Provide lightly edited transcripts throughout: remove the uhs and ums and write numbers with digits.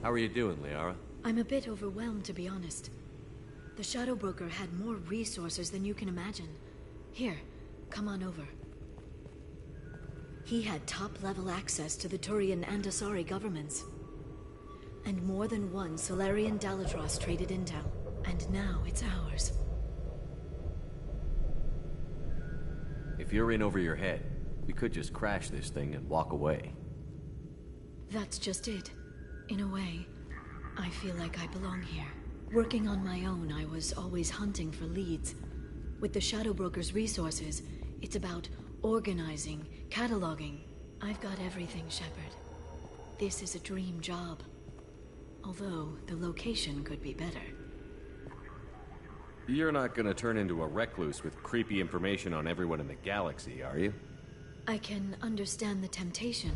How are you doing, Liara? I'm a bit overwhelmed, to be honest. The Shadow Broker had more resources than you can imagine. Here, come on over. He had top-level access to the Turian and Asari governments. And more than one Solarian Dalatross traded intel. And now it's ours. If you're in over your head, we could just crash this thing and walk away. That's just it. In a way, I feel like I belong here. Working on my own, I was always hunting for leads. With the Shadow Broker's resources, it's about organizing, cataloging. I've got everything, Shepard. This is a dream job. Although, the location could be better. You're not gonna turn into a recluse with creepy information on everyone in the galaxy, are you? I can understand the temptation.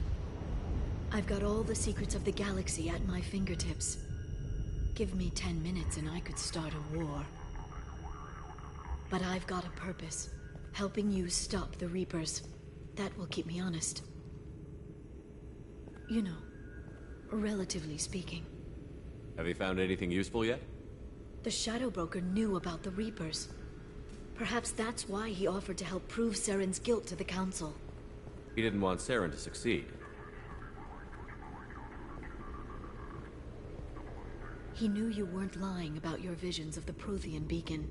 I've got all the secrets of the galaxy at my fingertips. Give me 10 minutes and I could start a war. But I've got a purpose. Helping you stop the Reapers. That will keep me honest. You know, relatively speaking. Have you found anything useful yet? The Shadow Broker knew about the Reapers. Perhaps that's why he offered to help prove Saren's guilt to the Council. He didn't want Saren to succeed. He knew you weren't lying about your visions of the Prothean beacon.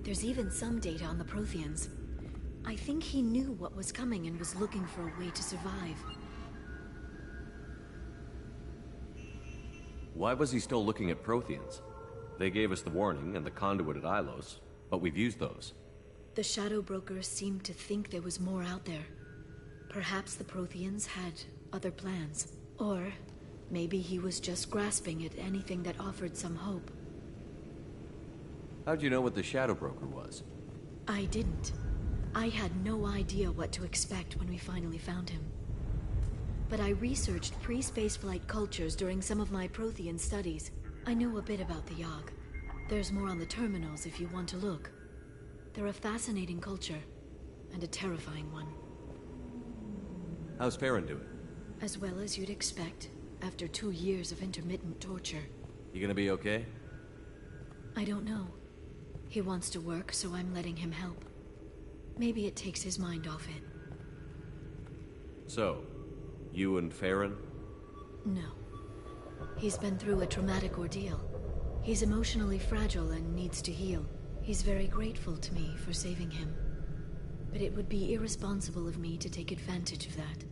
There's even some data on the Protheans. I think he knew what was coming and was looking for a way to survive. Why was he still looking at Protheans? They gave us the warning and the conduit at Ilos, but we've used those. The Shadow Broker seemed to think there was more out there. Perhaps the Protheans had other plans. Or maybe he was just grasping at anything that offered some hope. How'd you know what the Shadow Broker was? I didn't. I had no idea what to expect when we finally found him. But I researched pre-spaceflight cultures during some of my Prothean studies. I knew a bit about the Yogg. There's more on the terminals if you want to look. They're a fascinating culture, and a terrifying one. How's Farron doing? As well as you'd expect, after 2 years of intermittent torture. You gonna be okay? I don't know. He wants to work, so I'm letting him help. Maybe it takes his mind off it. So, you and Farron? No. He's been through a traumatic ordeal. He's emotionally fragile and needs to heal. He's very grateful to me for saving him. But it would be irresponsible of me to take advantage of that.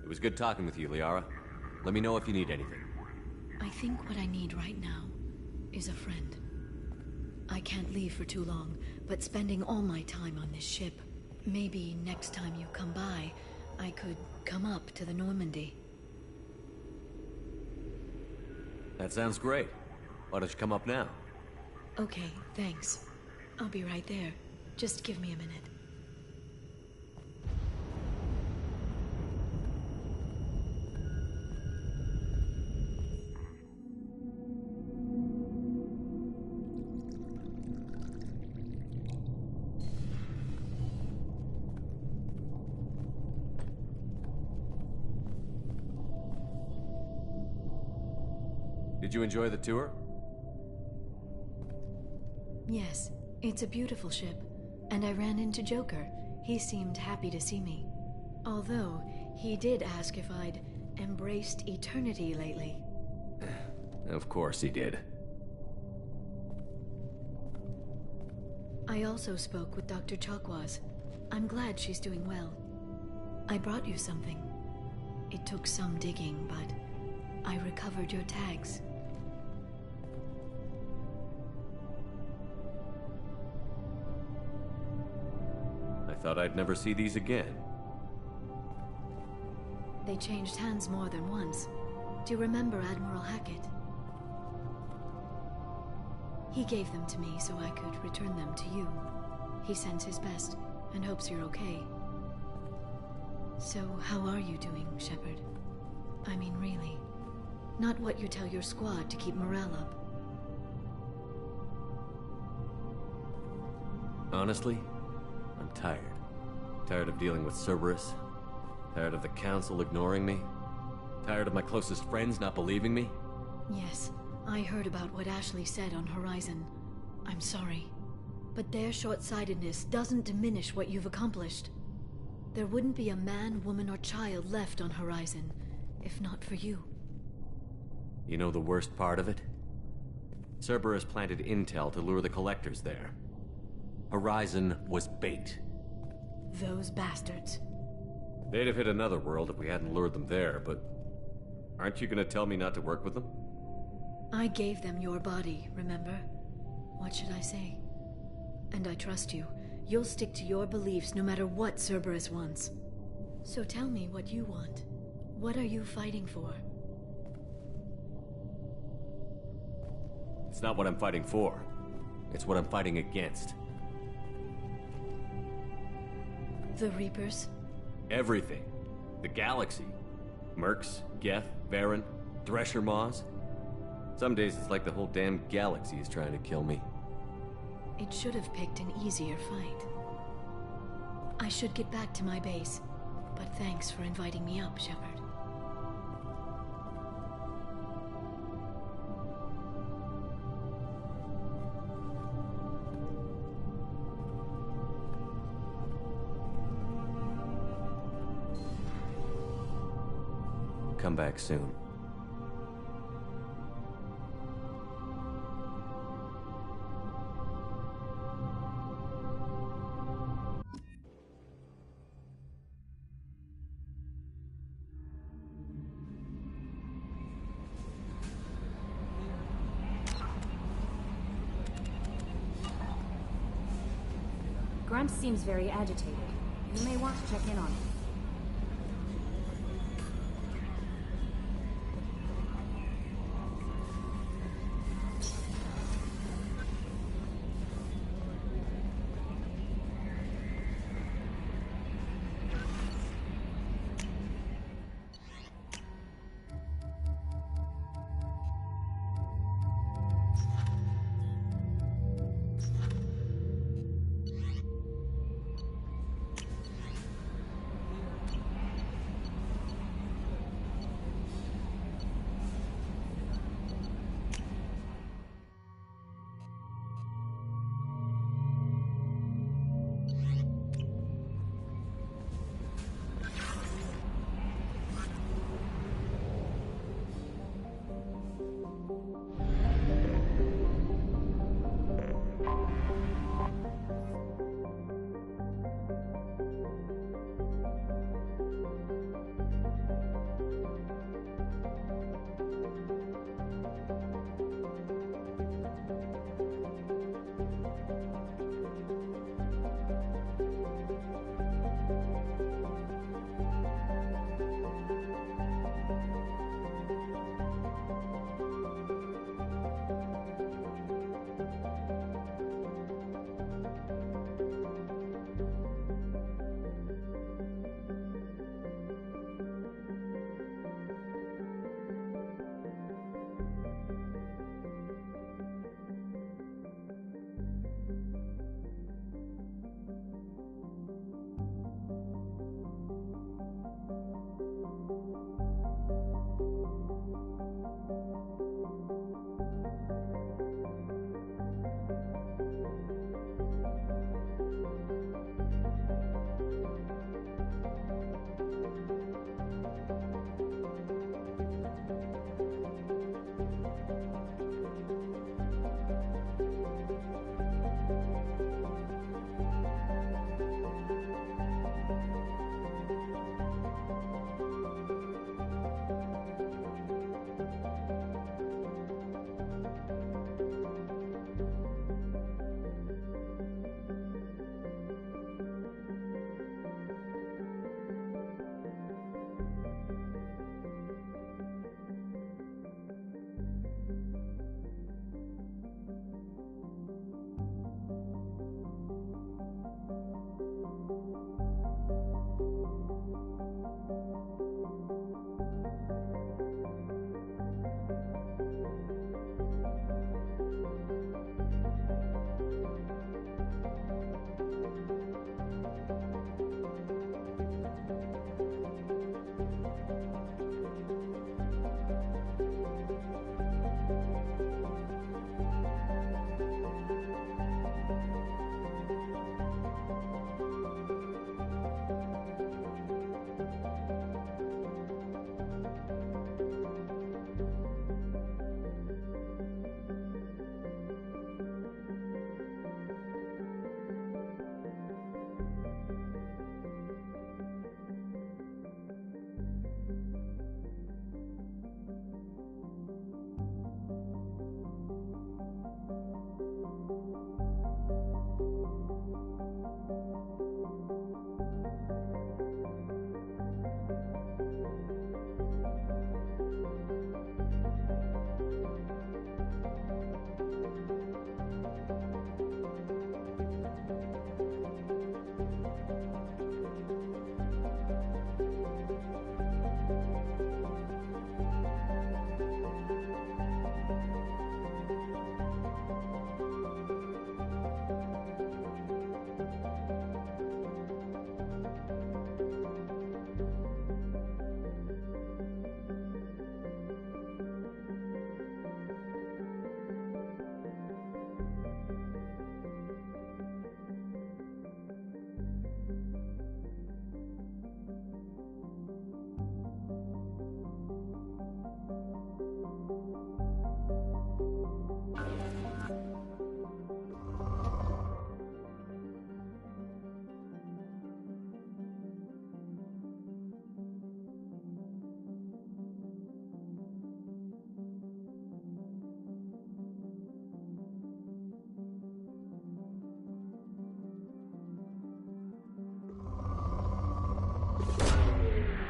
It was good talking with you, Liara. Let me know if you need anything. I think what I need right now is a friend. I can't leave for too long, but spending all my time on this ship. Maybe next time you come by, I could come up to the Normandy. That sounds great. Why don't you come up now? Okay, thanks. I'll be right there. Just give me a minute. Did you enjoy the tour? Yes, it's a beautiful ship. And I ran into Joker. He seemed happy to see me. Although, he did ask if I'd embraced eternity lately. Of course he did. I also spoke with Dr. Chakwas. I'm glad she's doing well. I brought you something. It took some digging, but I recovered your tags. I thought I'd never see these again. They changed hands more than once. Do you remember Admiral Hackett? He gave them to me so I could return them to you. He sends his best and hopes you're okay. So, how are you doing, Shepard? I mean, really. Not what you tell your squad to keep morale up. Honestly, I'm tired. Tired of dealing with Cerberus. Tired of the Council ignoring me. Tired of my closest friends not believing me? Yes, I heard about what Ashley said on Horizon. I'm sorry. But their short-sightedness doesn't diminish what you've accomplished. There wouldn't be a man, woman, or child left on Horizon, if not for you. You know the worst part of it? Cerberus planted intel to lure the Collectors there. Horizon was bait. Those bastards. They'd have hit another world if we hadn't lured them there, but... aren't you gonna tell me not to work with them? I gave them your body, remember? What should I say? And I trust you. You'll stick to your beliefs no matter what Cerberus wants. So tell me what you want. What are you fighting for? It's not what I'm fighting for. It's what I'm fighting against. The Reapers? Everything. The galaxy. Mercs, Geth, Varen, Thresher Maws. Some days it's like the whole damn galaxy is trying to kill me. It should have picked an easier fight. I should get back to my base, but thanks for inviting me up, Shepard. Come back soon. Grunt seems very agitated. You may want to check in on him.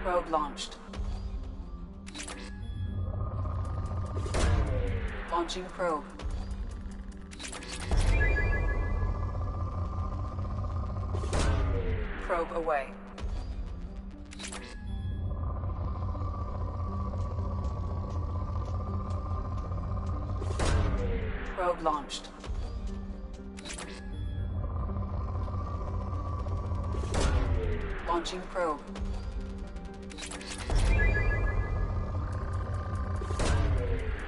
Probe launched. Launching probe. Probe away. Probe launched. Launching probe.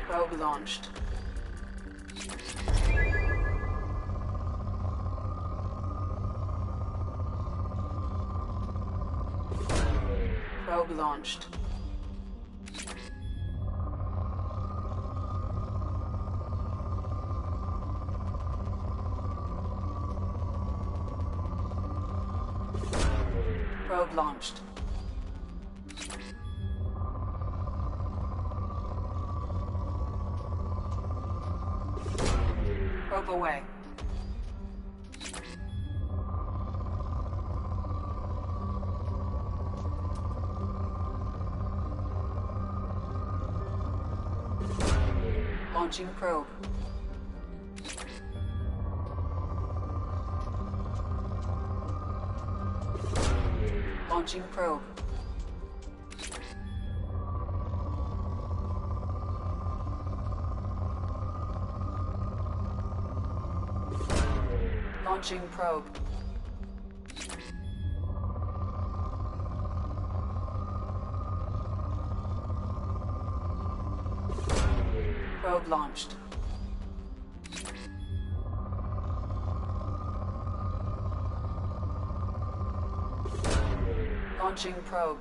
Probe launched. Probe launched. Probe launched. Probe away. Launching probe. Launching probe. Launching probe. Probe launched. Launching probe.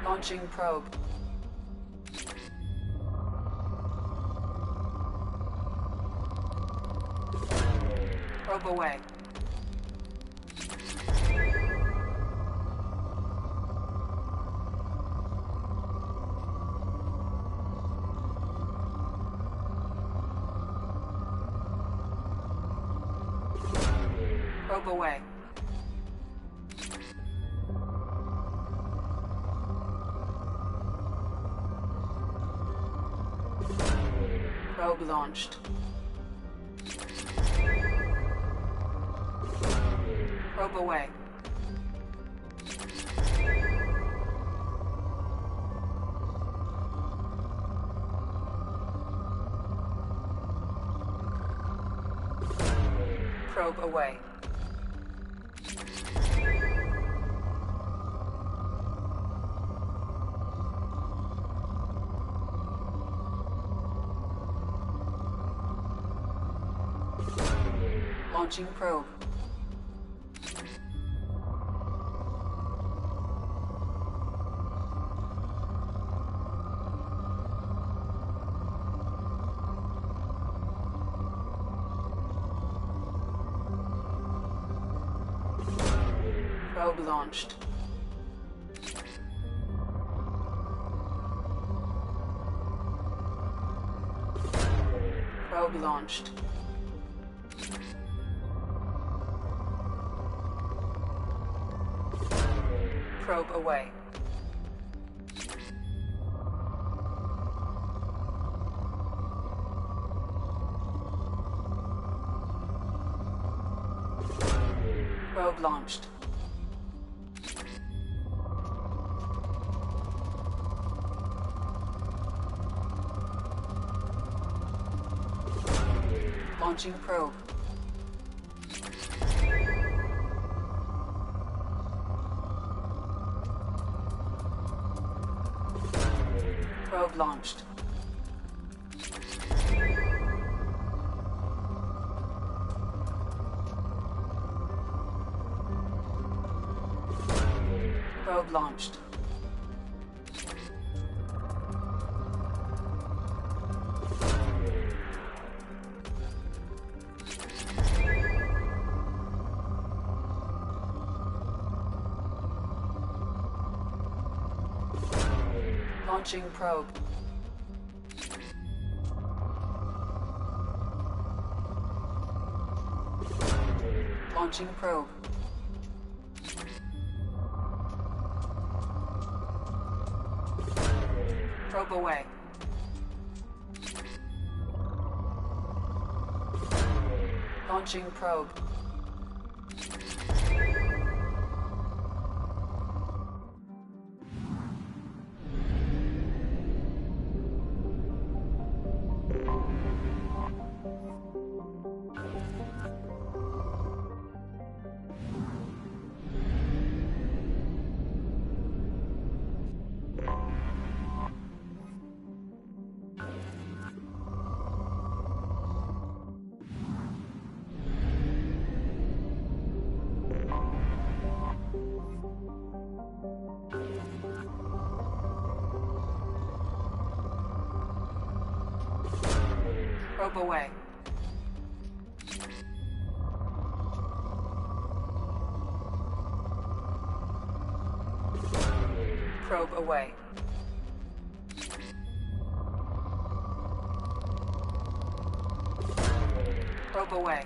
Launching probe. Probe away. Probe away. Probe launched. Probe away. Probe away. Launching probe. Probe launched. Probe launched. Probe away. Probe launched. Launching probe. Probe launched. Probe launched. Launching probe. Launching probe. Probe away. Launching probe. Probe away. Probe away. Probe away.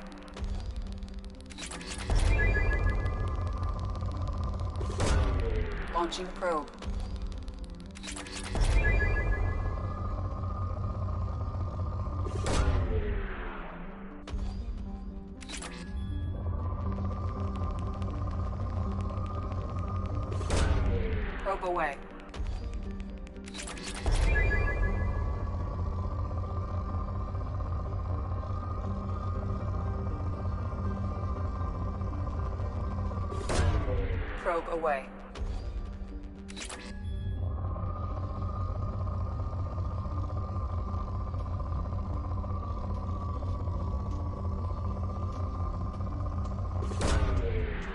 Launching probe. Probe away. Probe away.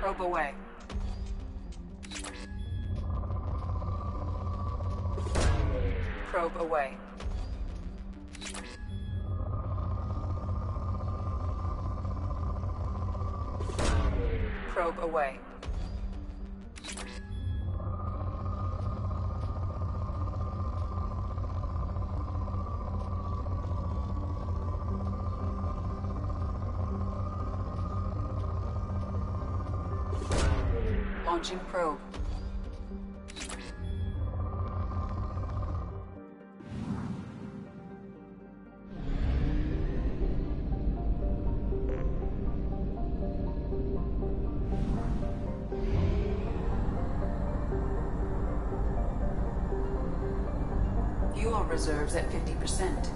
Probe away. Probe away. Probe away. Launching probe. Fuel reserves at 50%.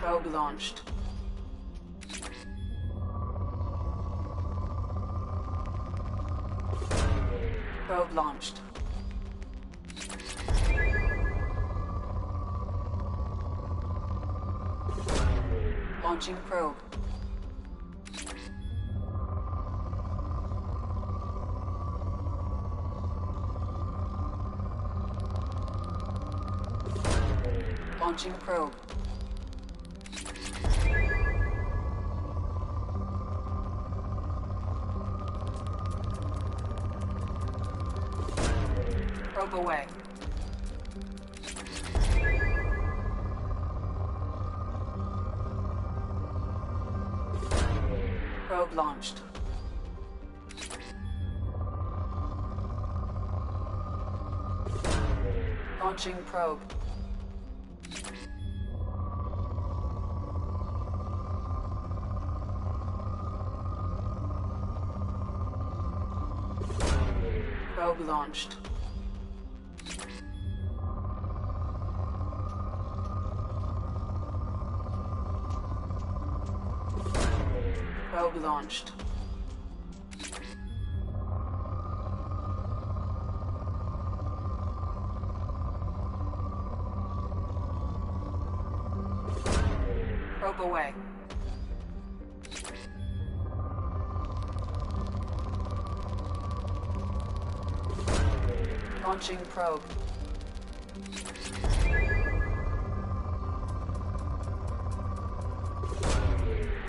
Probe launched. Probe launched. Launching probe. Launching probe. Probe away. Probe launched. Launching probe. Probe launched. Probe launched. Probe away. Launching probe.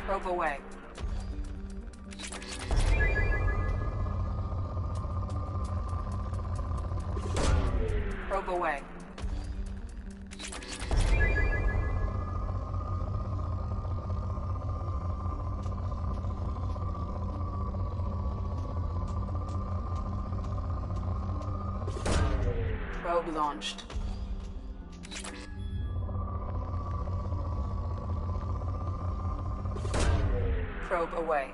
Probe away. Probe away. Probe launched. Probe away.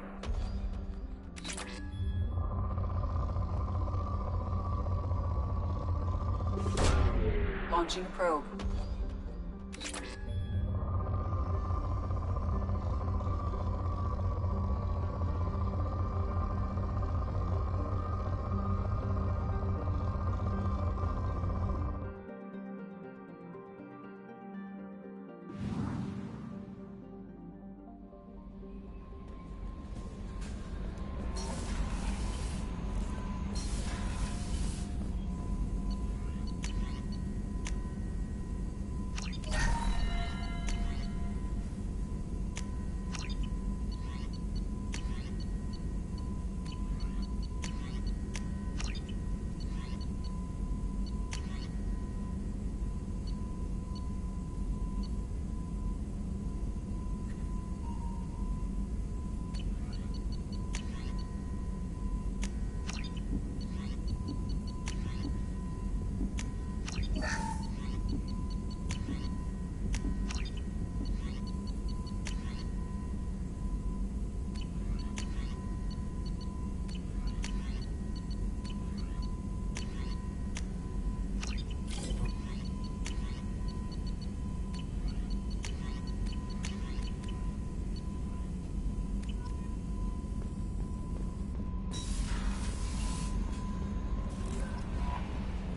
Launching probe.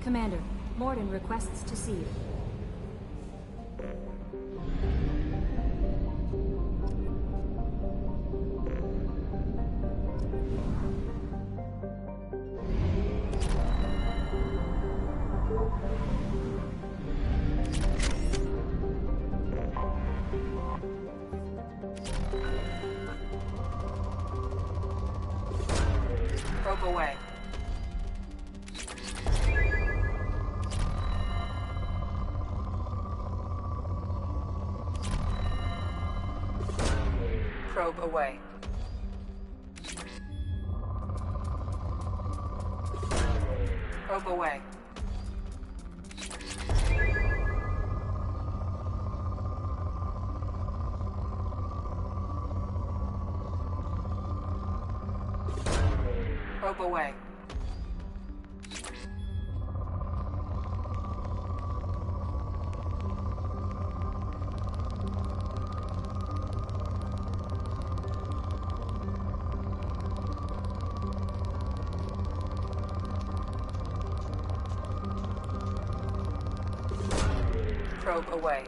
Commander, Mordin requests to see you. Probe away. Probe away. Probe away. Probe away. Probe away.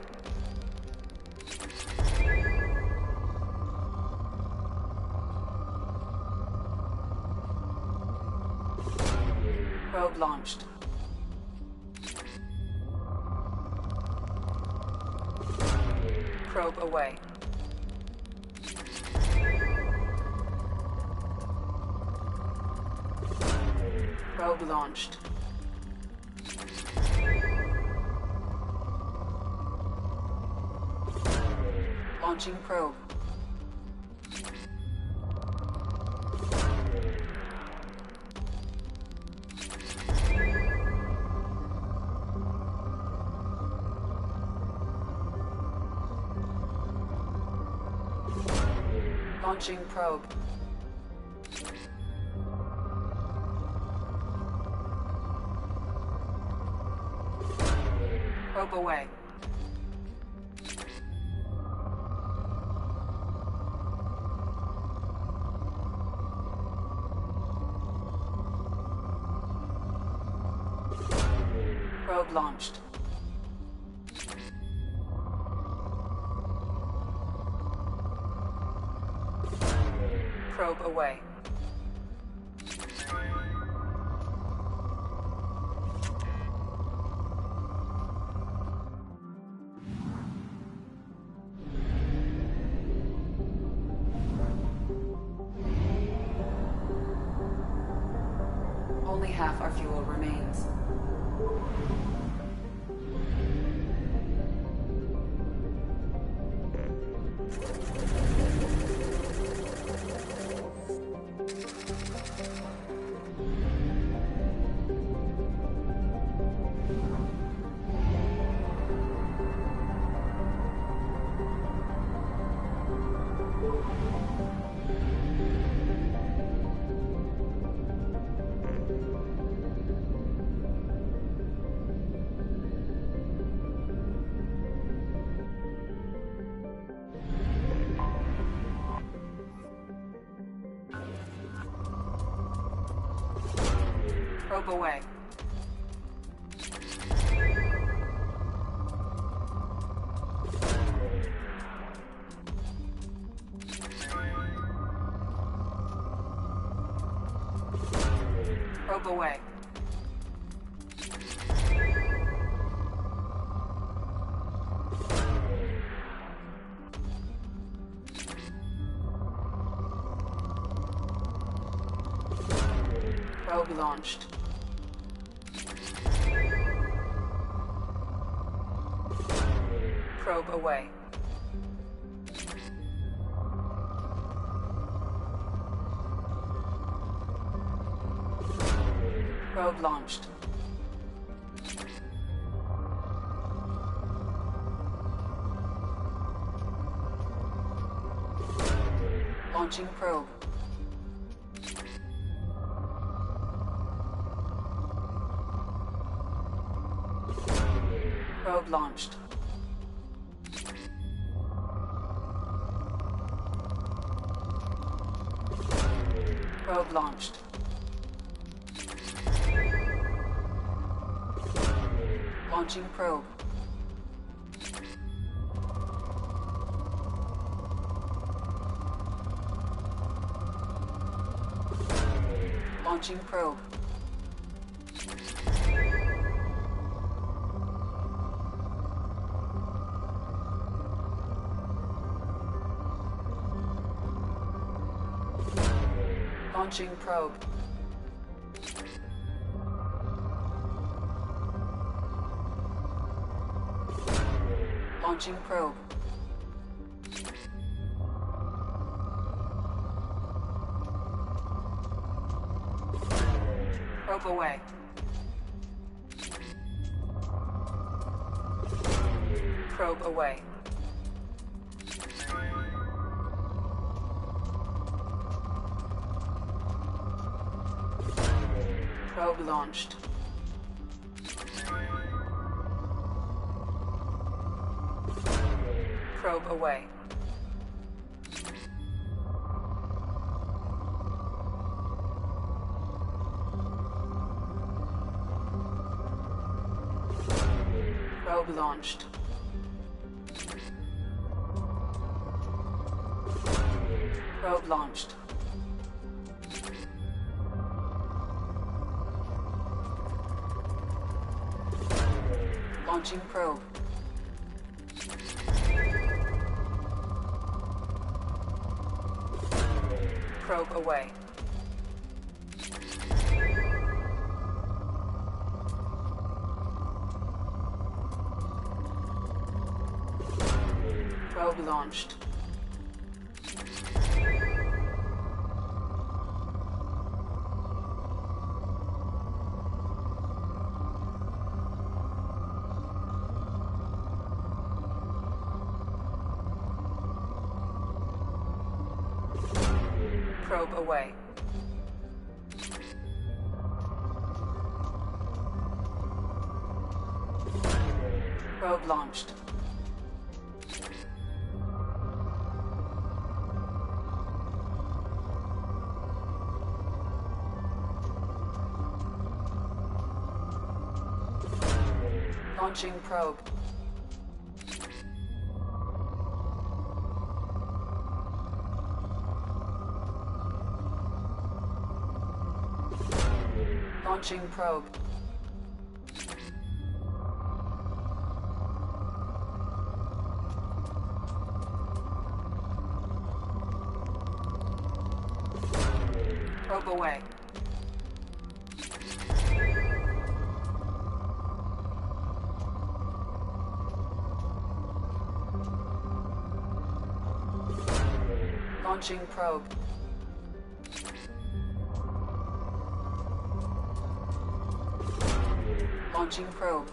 Probe launched. Probe away. Probe launched. Launching probe. Launching probe. Probe away. Probe launched. Probe away. Only half our fuel remains. Probe away. Probe away. Probe launched. Probe away. Probe launched. Launching probe. Probe launched. Probe launched. Launching probe. Launching probe. Launching probe. Launching probe. Probe away. Probe away. Probe launched. Probe away. Probe launched. Probe launched. Launching probe. Probe away. Probe launched. Probe away. Probe launched. Launching probe. Launching probe. Probe away. Launching probe. Launching probe.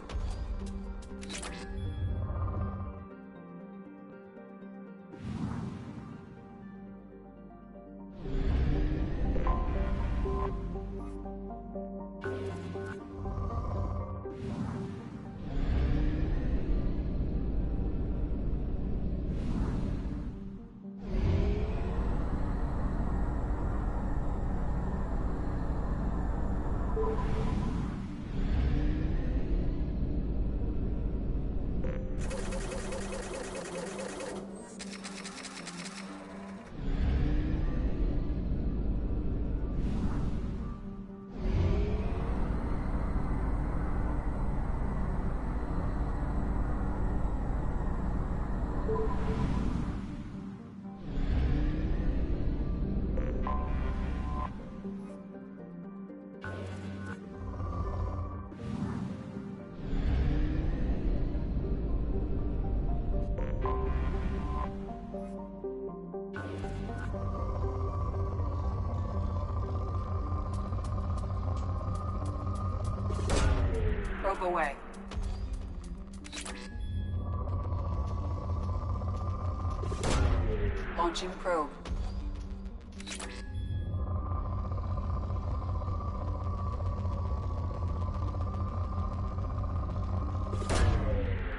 Probe away. Launching probe.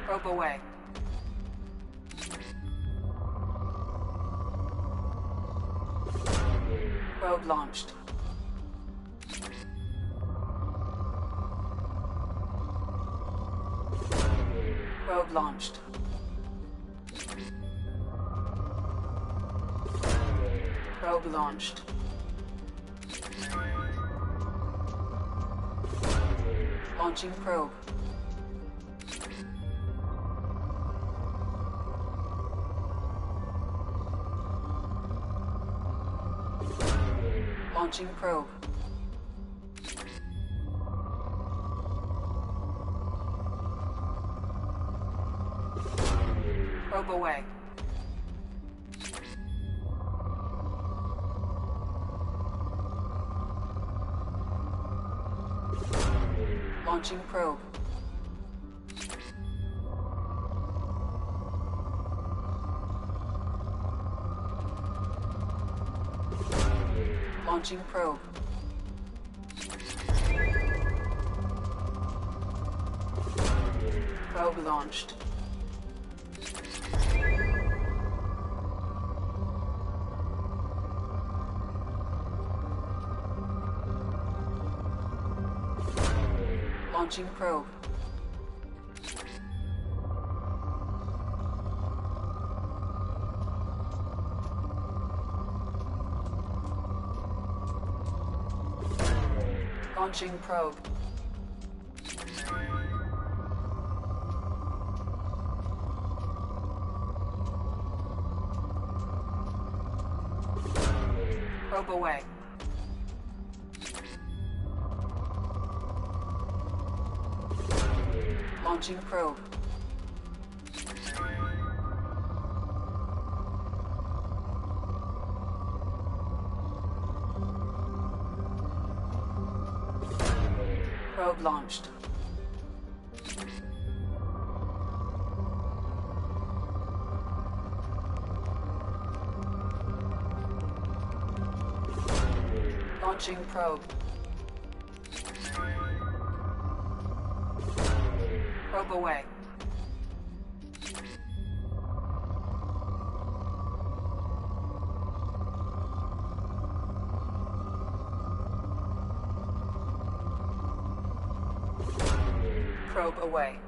Probe away. Probe launched. Probe launched. Probe launched. Launching probe. Launching probe. Probe away. Launching probe. Launching probe. Probe launched. Launching probe. Launching probe. Probe away. Launching probe. Probe launched. Launching probe. Probe away. Probe away.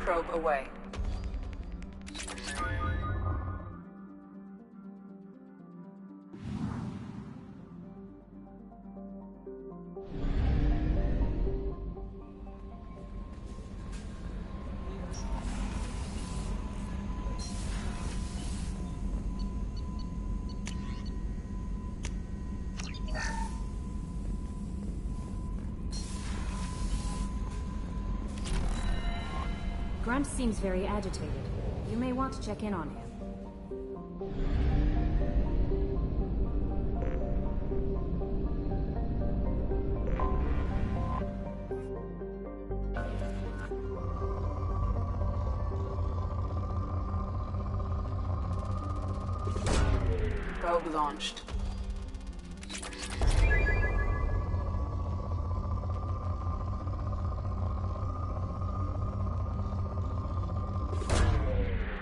Probe away. Grunt seems very agitated. You may want to check in on him. Probe launched.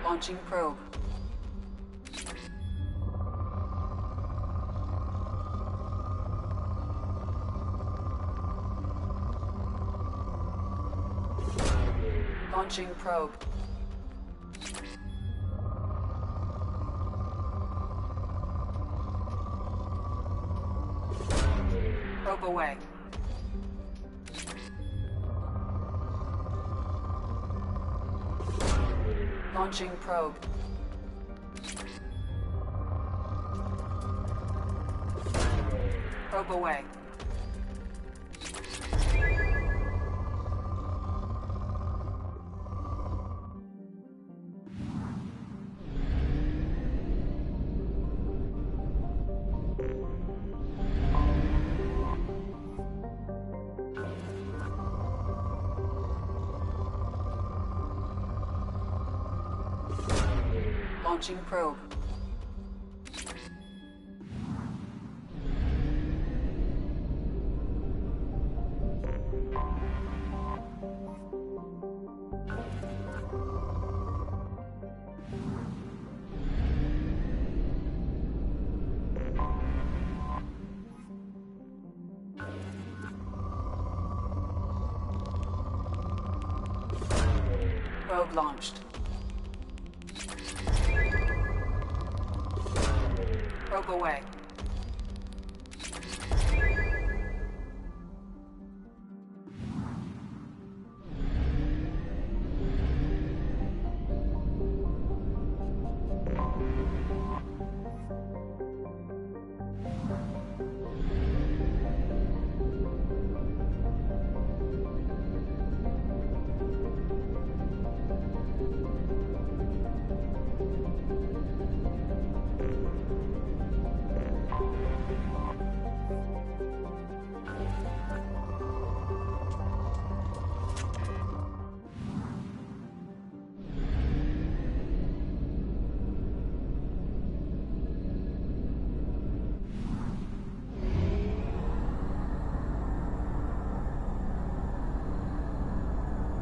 Launching probe. Launching probe. Probe away. Launching probe. Probe away. Launching probe. Probe launched. Probe away.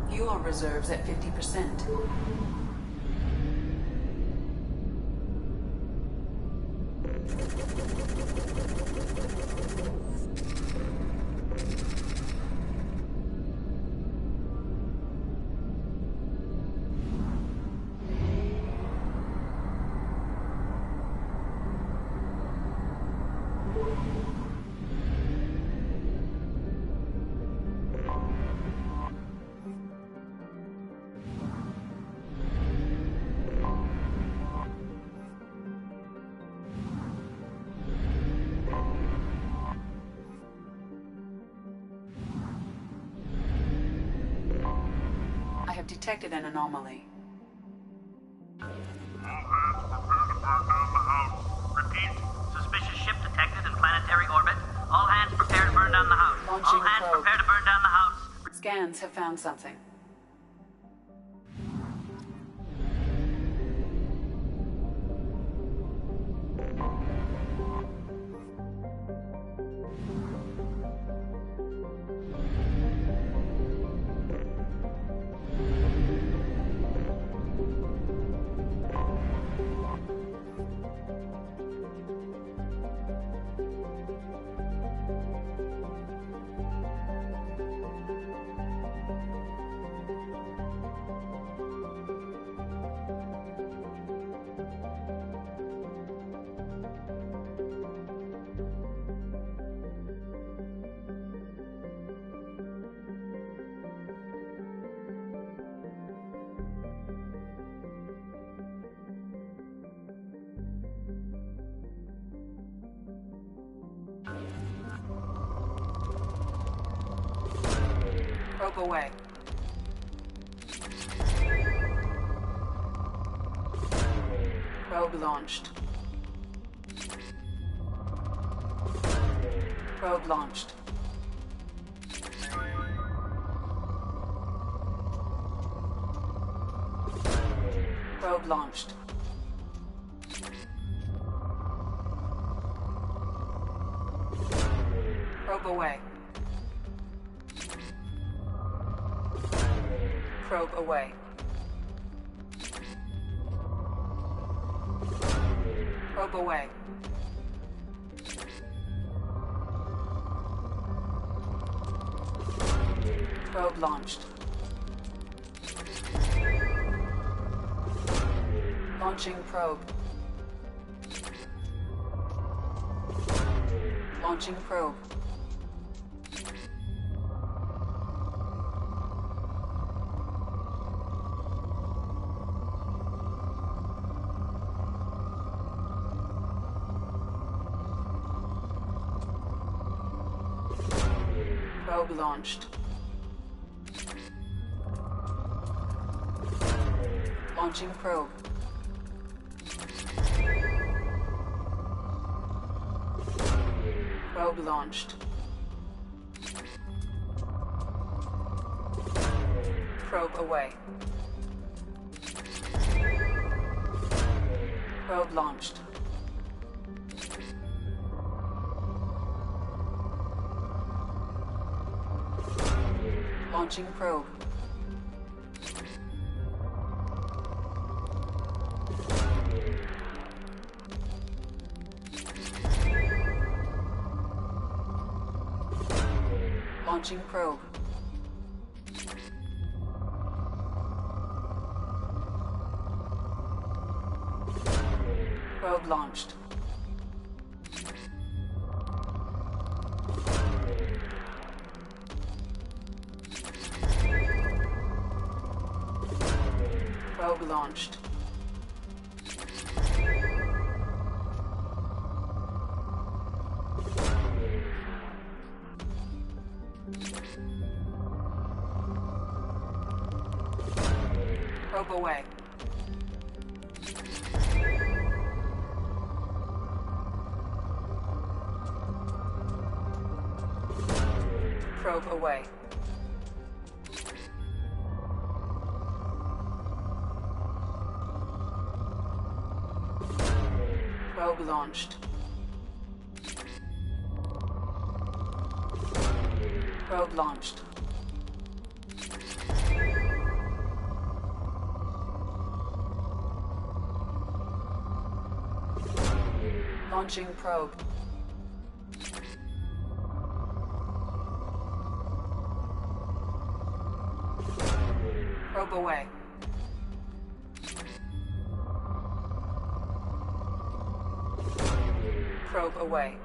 Fuel reserves at 50%. have detected an anomaly. Repeat. Suspicious ship detected in planetary orbit. All hands prepare to burn down the house. Launching All hands probe. prepare to burn down the house. Scans have found something. Probe away. Probe launched. Probe launched. Probe launched. Probe away. Probe away. Probe away. Probe launched. Launching probe. Launching probe. Probe launched. Launching probe. Probe launched. Probe away. Probe launched. Launching probe. Launching probe. Probe launched. Probe launched. Probe away. Probe away. Probe launched. Probe launched. Launching probe. Probe away. Probe away.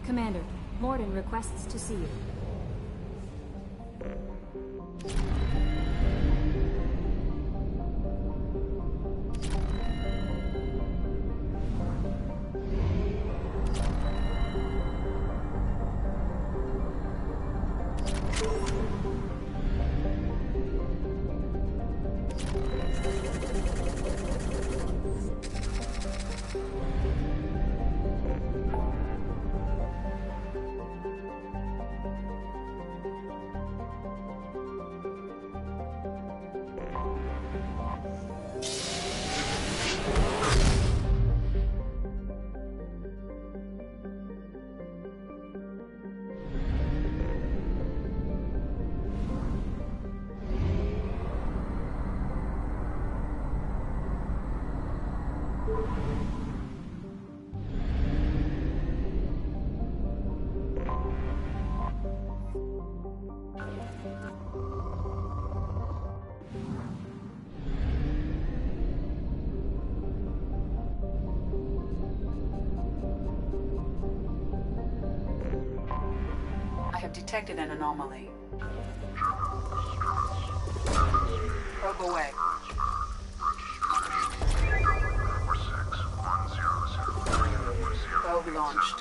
Commander, Mordin requests to see you. I have detected an anomaly. Probe away. Probe launched.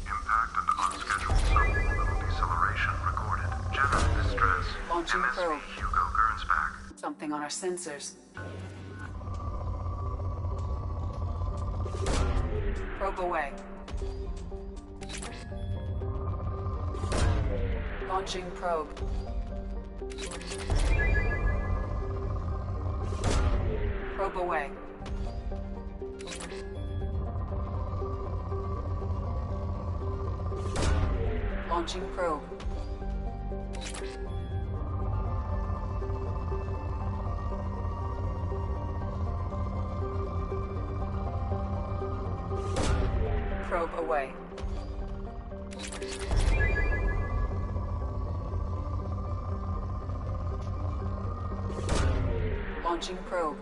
Impact and unscheduled suborbital deceleration recorded. General distress. Launching MSV probe. Hugo Gernsback. Something on our sensors. Probe away. Launching probe. Probe away. Launching probe. Probe away. Launching probe.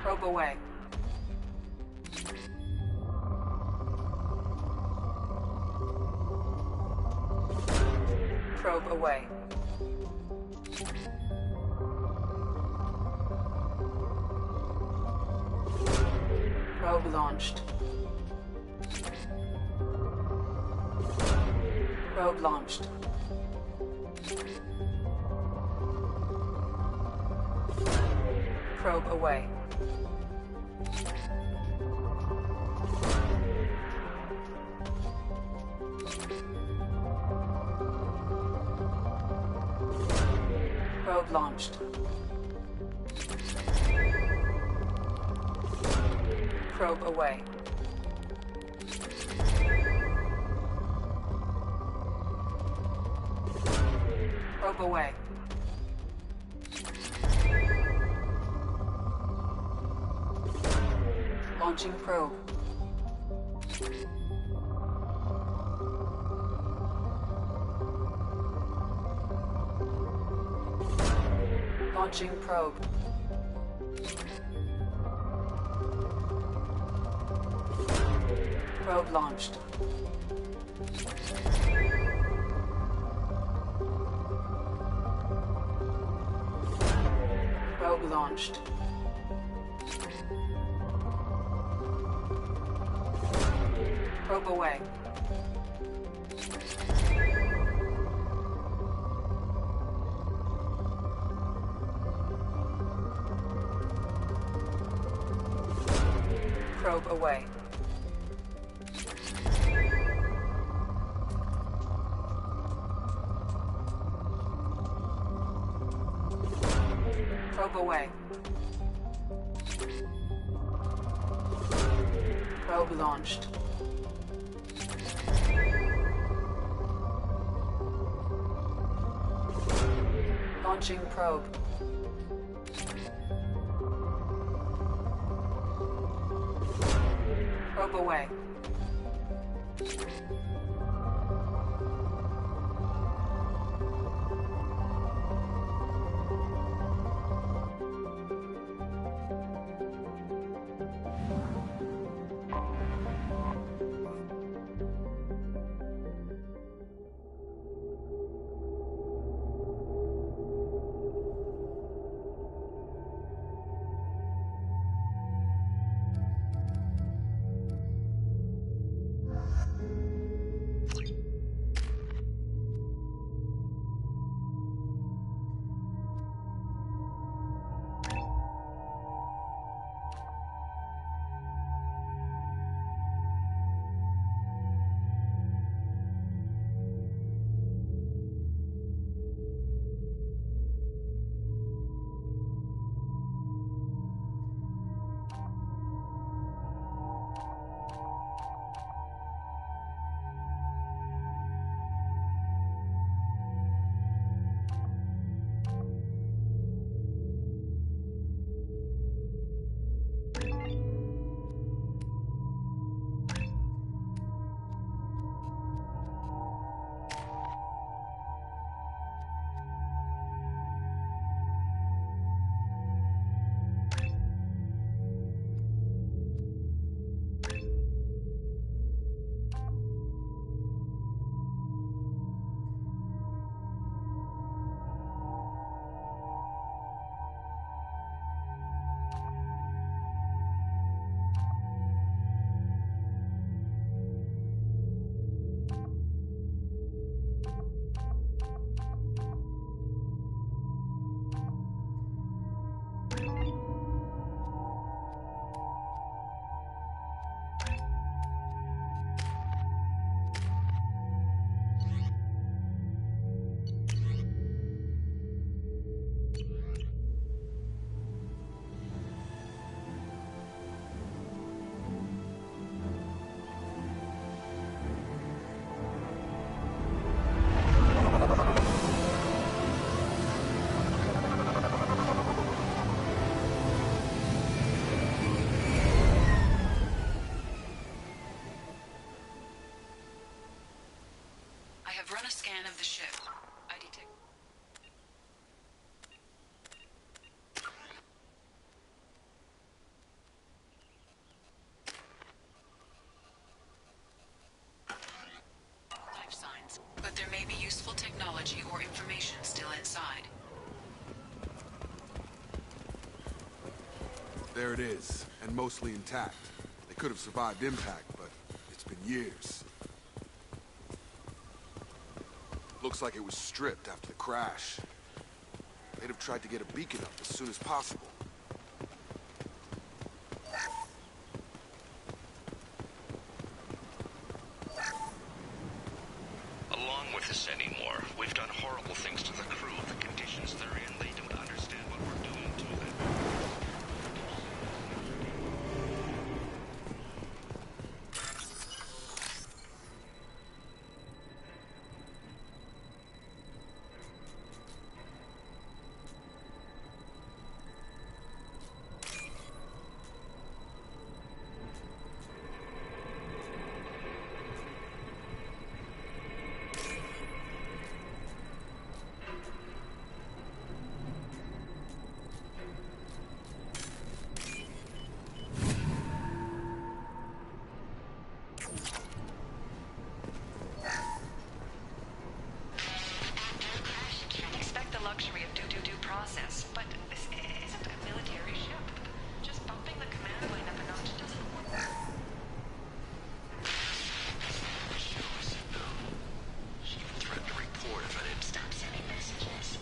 Probe away. Probe away. Probe launched. Probe launched. Probe away. Probe launched. Probe away. Probe away. Launching probe. Launching probe. Probe launched. Probe launched. Probe away. Probe away. Probe away. Probe launched. Launching probe. Probe away. scan of the ship. I detect. Life signs, but there may be useful technology or information still inside. There it is, and mostly intact. They could have survived impact, but it's been years. Looks like it was stripped after the crash. They'd have tried to get a beacon up as soon as possible. Along with this anymore, we've done horrible things to the crew. The conditions they're in, they don't understand what we're doing to them. Expect the luxury of due process, but this isn't a military ship. Just bumping the command line up a notch doesn't work. She even threatened to report if I didn't stop sending messages.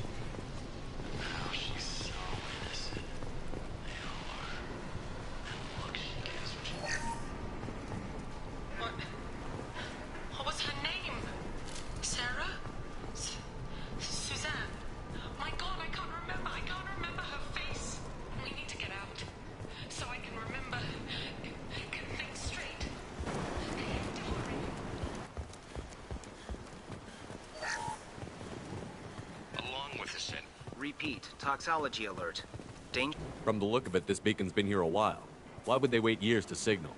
Now she's so innocent. They all are. And look, she gets what she wants. What was her name? Sarah? Suzanne? My God, I can't remember. I can't remember her face. We need to get out. So I can remember. Can think straight. Don't worry. Along with this end. Repeat, toxology alert. Danger. From the look of it, this beacon's been here a while. Why would they wait years to signal?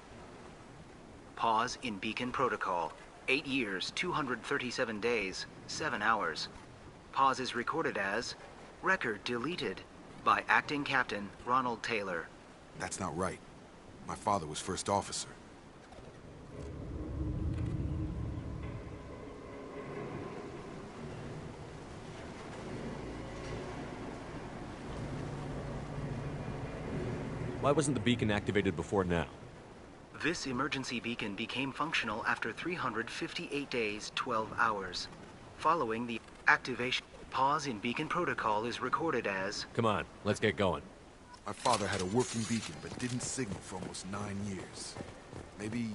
Pause in beacon protocol. 8 years, 237 days, 7 hours. Pause is recorded as record deleted by Acting Captain Ronald Taylor. That's not right. My father was first officer. Why wasn't the beacon activated before now? This emergency beacon became functional after 358 days, 12 hours. Following the activation, pause in beacon protocol is recorded as Come on, let's get going. My father had a working beacon, but didn't signal for almost 9 years. Maybe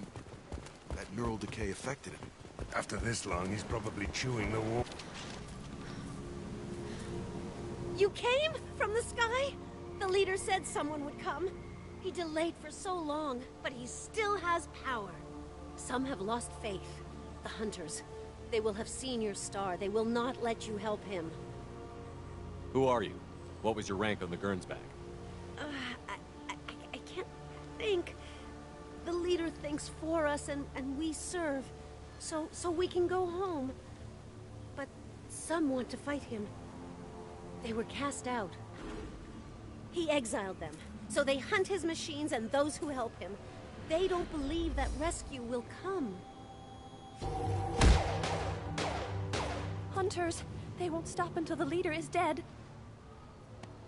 that neural decay affected him. After this long, he's probably chewing the wall. You came from the sky? The leader said someone would come. He delayed for so long, but he still has power. Some have lost faith. The Hunters. They will have seen your star. They will not let you help him. Who are you? What was your rank on the Gernsback? I can't think. The leader thinks for us, and we serve. So we can go home. But some want to fight him. They were cast out. He exiled them. So they hunt his machines and those who help him. They don't believe that rescue will come. Hunters, they won't stop until the leader is dead.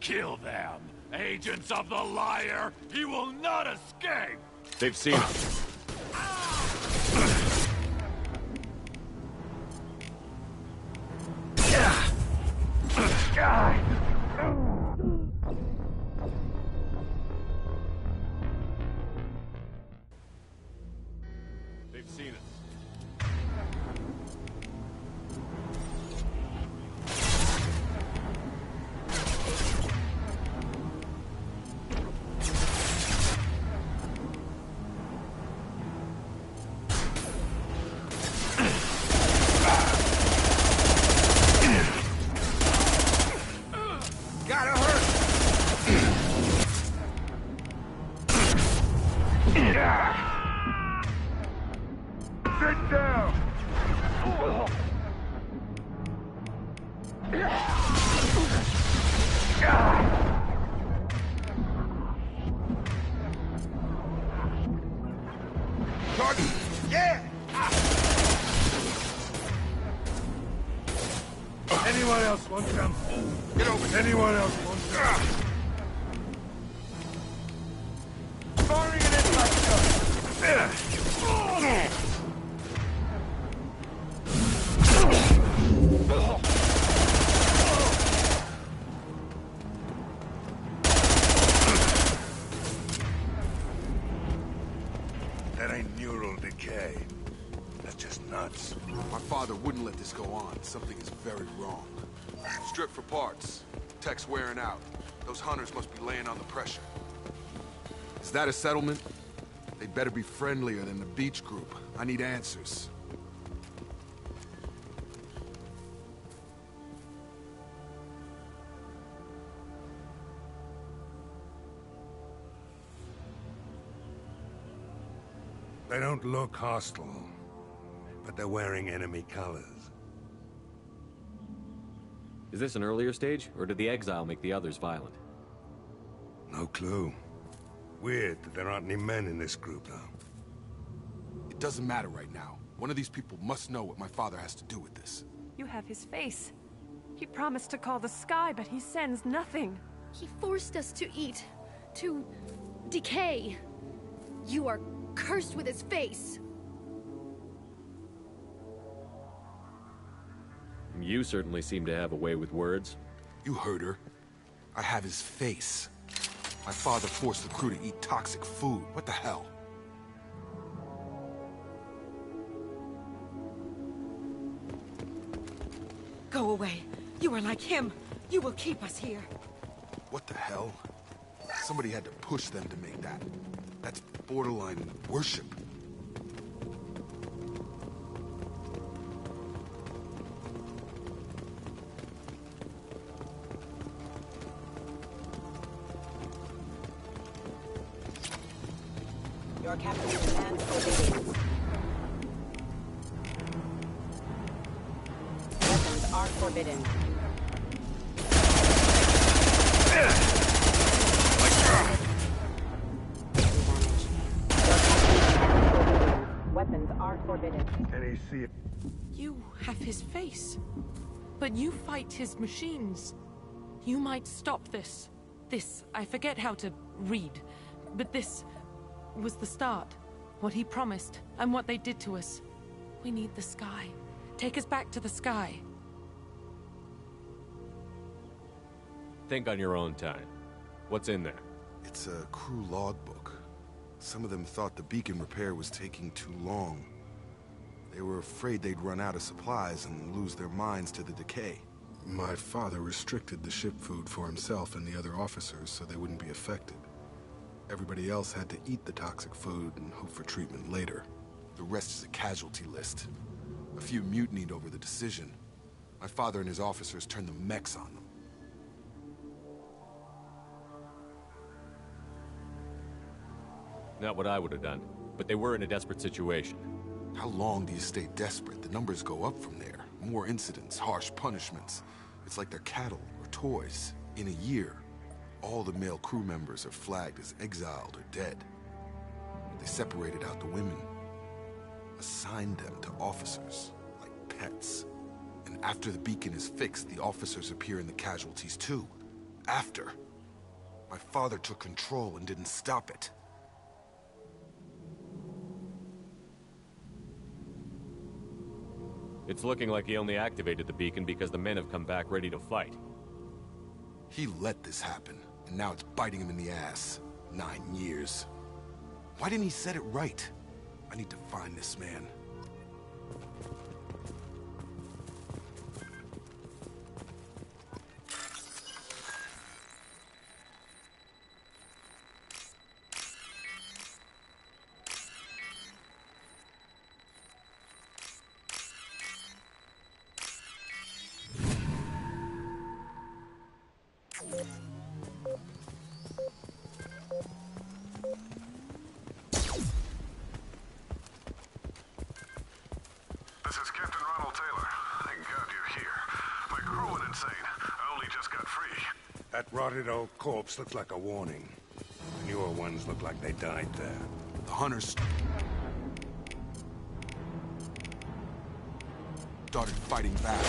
Kill them! Agents of the liar! He will not escape! They've seen us. They've seen us. Target! Yeah! Anyone else want some? Get over! Anyone else want some? Firing an impact That ain't neural decay. That's just nuts. My father wouldn't let this go on. Something is very wrong. Strip for parts. Tech's wearing out. Those hunters must be laying on the pressure. Is that a settlement? They'd better be friendlier than the beach group. I need answers. They don't look hostile, but they're wearing enemy colors. Is this an earlier stage, or did the exile make the others violent? No clue. Weird that there aren't any men in this group, though. It doesn't matter right now. One of these people must know what my father has to do with this. You have his face. He promised to call the sky, but he sends nothing. He forced us to eat, to decay. You are cursed with his face. You certainly seem to have a way with words. You heard her. I have his face. My father forced the crew to eat toxic food. What the hell? Go away. You are like him. You will keep us here. What the hell? Somebody had to push them to make that. That's borderline worship. Your captain commands forbidding. Weapons are forbidden. Weapons are forbidden. Can he see it? You have his face, but you fight his machines. You might stop this. This, I forget how to read, but this was the start. What he promised, and what they did to us. We need the sky. Take us back to the sky. Think on your own time. What's in there? It's a crew logbook. Some of them thought the beacon repair was taking too long. They were afraid they'd run out of supplies and lose their minds to the decay. My father restricted the ship food for himself and the other officers so they wouldn't be affected. Everybody else had to eat the toxic food and hope for treatment later. The rest is a casualty list. A few mutinied over the decision. My father and his officers turned the mechs on them. Not what I would have done, but they were in a desperate situation. How long do you stay desperate? The numbers go up from there. More incidents, harsh punishments. It's like they're cattle or toys. In a year, all the male crew members are flagged as exiled or dead. They separated out the women, assigned them to officers, like pets. And after the beacon is fixed, the officers appear in the casualties too. After. My father took control and didn't stop it. It's looking like he only activated the beacon because the men have come back ready to fight. He let this happen, and now it's biting him in the ass. 9 years. Why didn't he set it right? I need to find this man. insane. I only just got free. That rotted old corpse looks like a warning. The newer ones look like they died there. The hunters started fighting back.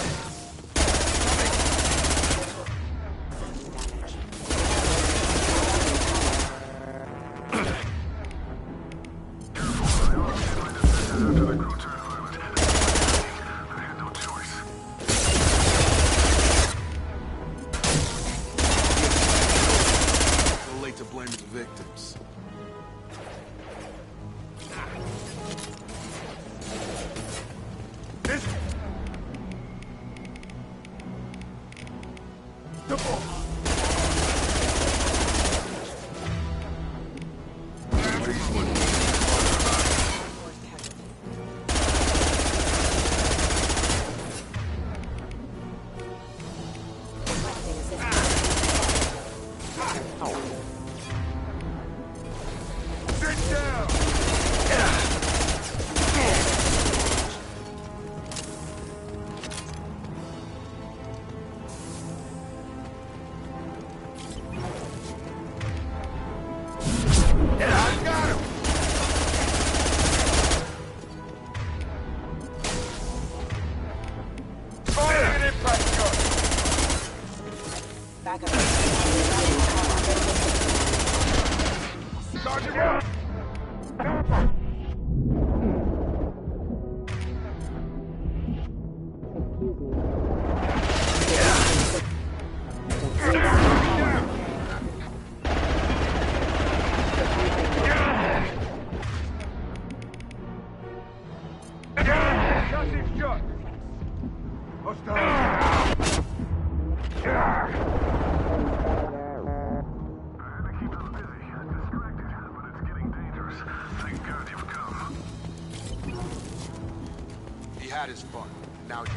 Had his fun. Now he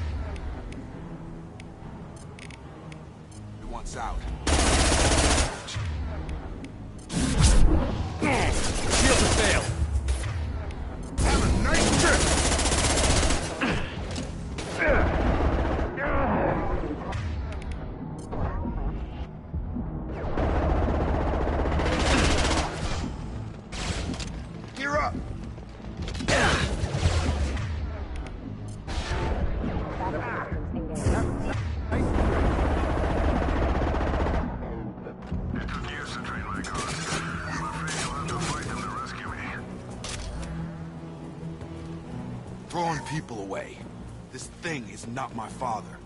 wants out. Shield to fail. Have a nice trip. Gear up. Throwing people away. This thing is not my father.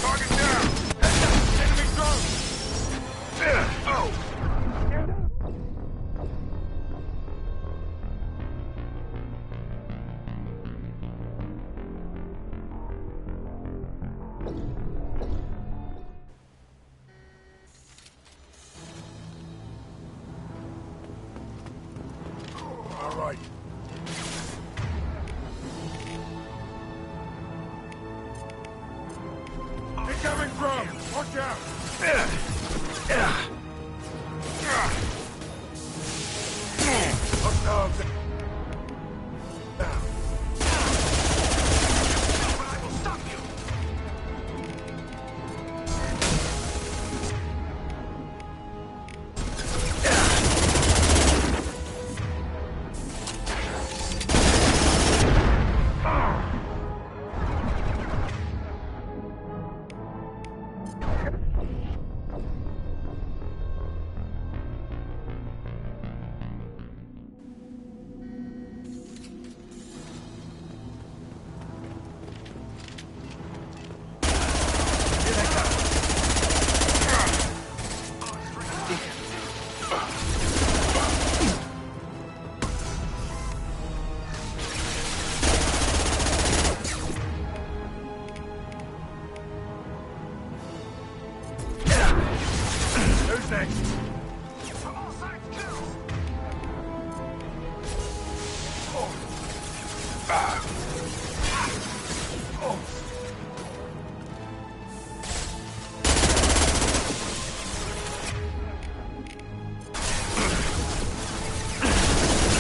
Target down! Enemy drone! Oh! All right. Incoming drone! Watch out! Hostiles down. I will stop you! What's next?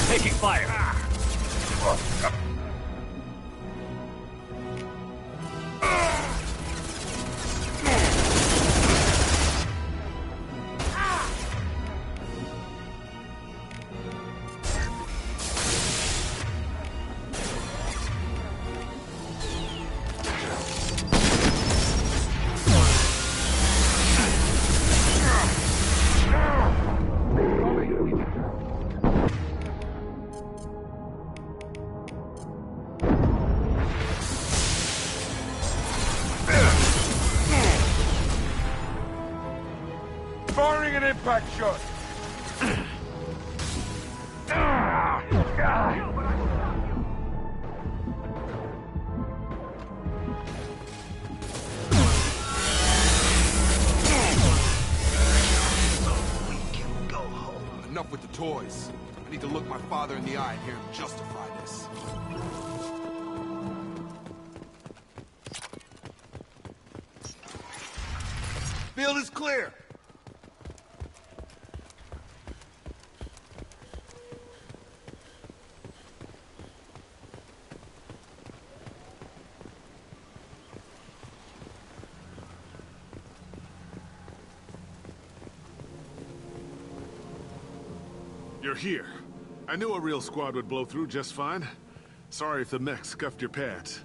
Taking fire. Firing an impact shot. Enough with the toys. I need to look my father in the eye and hear him justify this. Field is clear. You're here. I knew a real squad would blow through just fine. Sorry if the mech scuffed your pads.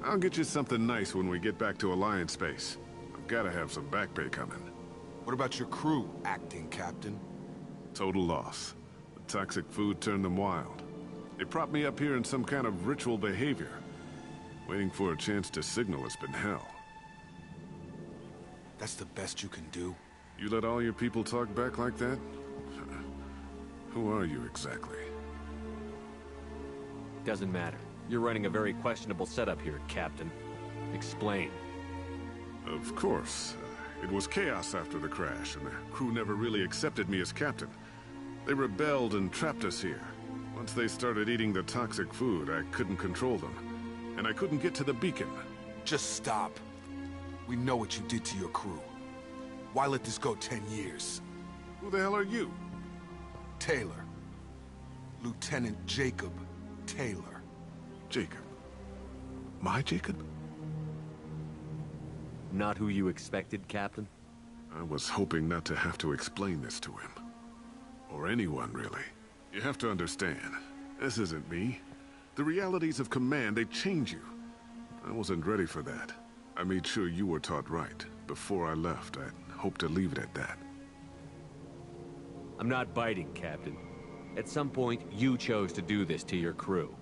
I'll get you something nice when we get back to Alliance base. I've gotta have some back pay coming. What about your crew, acting captain? Total loss. The toxic food turned them wild. They propped me up here in some kind of ritual behavior. Waiting for a chance to signal has been hell. That's the best you can do? You let all your people talk back like that? Who are you exactly? Doesn't matter. You're running a very questionable setup here, Captain. Explain. Of course. It was chaos after the crash, and the crew never really accepted me as captain. They rebelled and trapped us here. Once they started eating the toxic food, I couldn't control them. And I couldn't get to the beacon. Just stop. We know what you did to your crew. Why let this go 10 years? Who the hell are you? Taylor. Lieutenant Jacob Taylor. Jacob? My Jacob? Not who you expected, Captain? I was hoping not to have to explain this to him. Or anyone, really. You have to understand, this isn't me. The realities of command, they change you. I wasn't ready for that. I made sure you were taught right. Before I left, I'd hoped to leave it at that. I'm not biting, Captain. At some point, you chose to do this to your crew.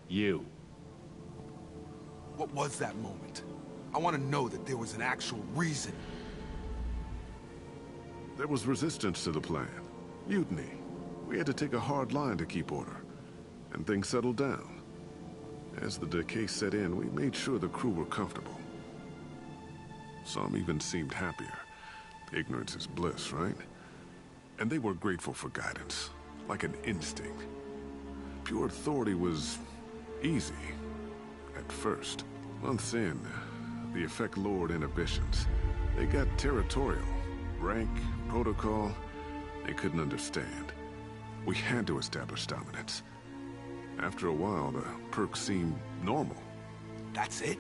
You. What was that moment? I want to know that there was an actual reason. There was resistance to the plan. Mutiny. We had to take a hard line to keep order. And things settled down. As the decay set in, we made sure the crew were comfortable. Some even seemed happier. Ignorance is bliss, right? And they were grateful for guidance, like an instinct. Pure authority was easy, at first. Months in, the effect lowered inhibitions. They got territorial. Rank, protocol, they couldn't understand. We had to establish dominance. After a while, the perks seemed normal. That's it?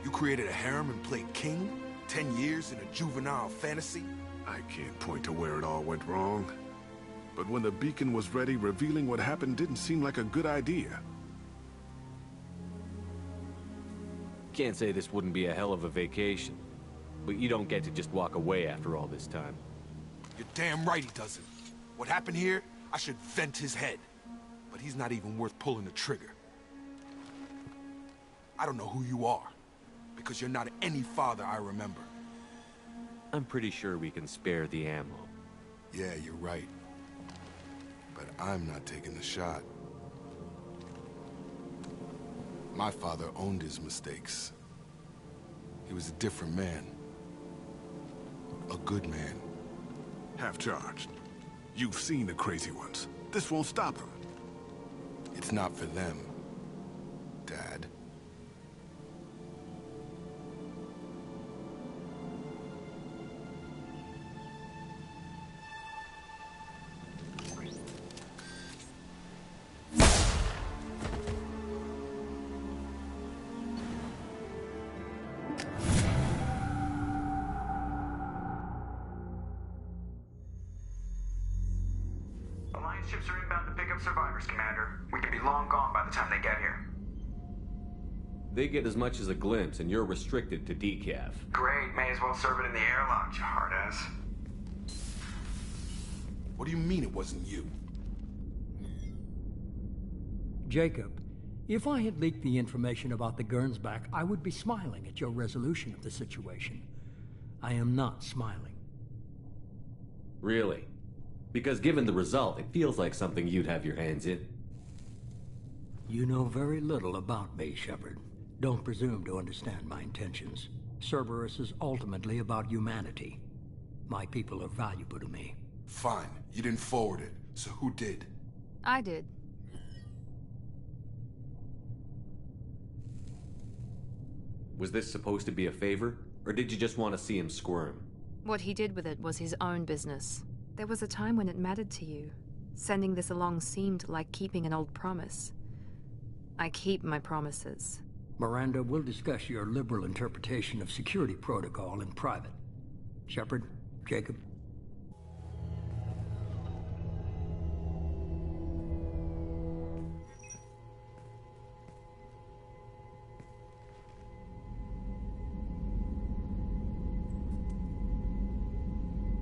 You created a harem and played king? 10 years in a juvenile fantasy? I can't point to where it all went wrong. But when the beacon was ready, revealing what happened didn't seem like a good idea. Can't say this wouldn't be a hell of a vacation. But you don't get to just walk away after all this time. You're damn right he doesn't. What happened here, I should vent his head. But he's not even worth pulling the trigger. I don't know who you are, because you're not any father I remember. I'm pretty sure we can spare the ammo. Yeah, you're right. But I'm not taking the shot. My father owned his mistakes. He was a different man. A good man. Half-charged. You've seen the crazy ones. This won't stop them. It's not for them, Dad. Alliance ships are inbound to pick up survivors, Commander. We could be long gone by the time they get here. They get as much as a glimpse, and you're restricted to decaf. Great, may as well serve it in the airlock, you hard-ass. What do you mean it wasn't you? Jacob, if I had leaked the information about the Gernsback, I would be smiling at your resolution of the situation. I am not smiling. Really? Because given the result, it feels like something you'd have your hands in. You know very little about me, Shepard. Don't presume to understand my intentions. Cerberus is ultimately about humanity. My people are valuable to me. Fine. You didn't forward it. So who did? I did. Was this supposed to be a favor? Or did you just want to see him squirm? What he did with it was his own business. There was a time when it mattered to you. Sending this along seemed like keeping an old promise. I keep my promises. Miranda, we'll discuss your liberal interpretation of security protocol in private. Shepard, Jacob.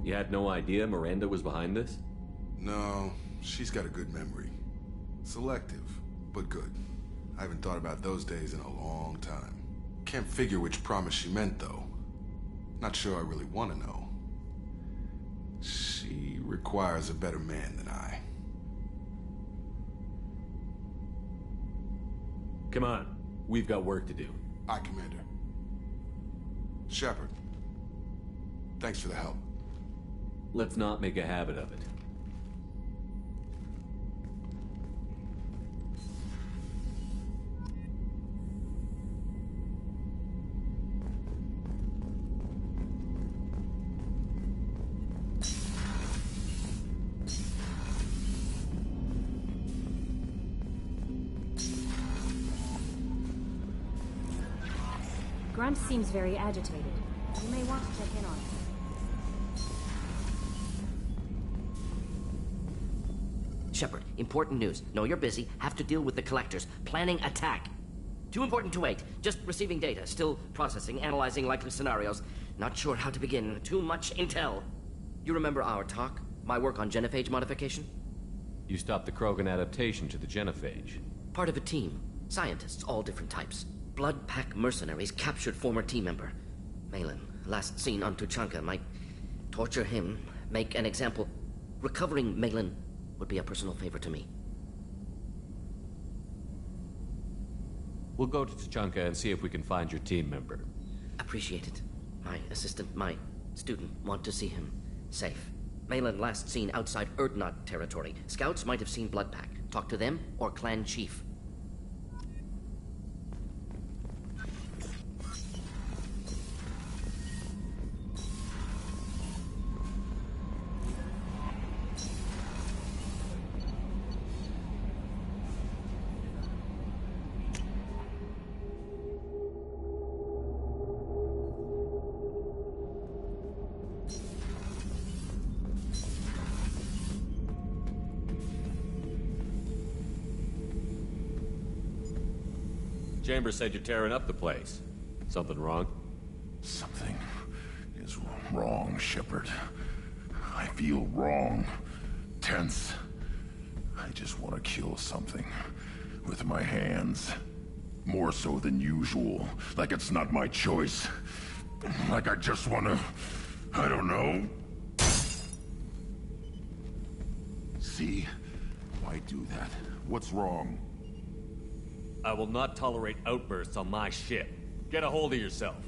You had no idea Miranda was behind this? No, she's got a good memory. Selective, but good. I haven't thought about those days in a long time. Can't figure which promise she meant, though. Not sure I really want to know. She requires a better man than I. Come on, we've got work to do. Aye, Commander. Shepard, thanks for the help. Let's not make a habit of it. Grunt seems very agitated. You may want to check in on him. Shepard, important news. Know you're busy. Have to deal with the collectors. Planning attack. Too important to wait. Just receiving data. Still processing, analyzing likely scenarios. Not sure how to begin. Too much intel. You remember our talk? My work on genophage modification? You stopped the Krogan adaptation to the genophage. Part of a team. Scientists, all different types. Blood Pack mercenaries captured former team member. Malin, last seen on Tuchanka, might torture him, make an example. Recovering Malin would be a personal favor to me. We'll go to Tuchanka and see if we can find your team member. Appreciate it. My assistant, my student, want to see him safe. Malin last seen outside Erdnot territory. Scouts might have seen Blood Pack. Talk to them or clan chief. Chambers said you're tearing up the place. Something wrong? Something is wrong, Shepard. I feel wrong. Tense. I just want to kill something. With my hands. More so than usual. Like it's not my choice. Like I just want to... I don't know. See? Why do that? What's wrong? I will not tolerate outbursts on my ship. Get a hold of yourself.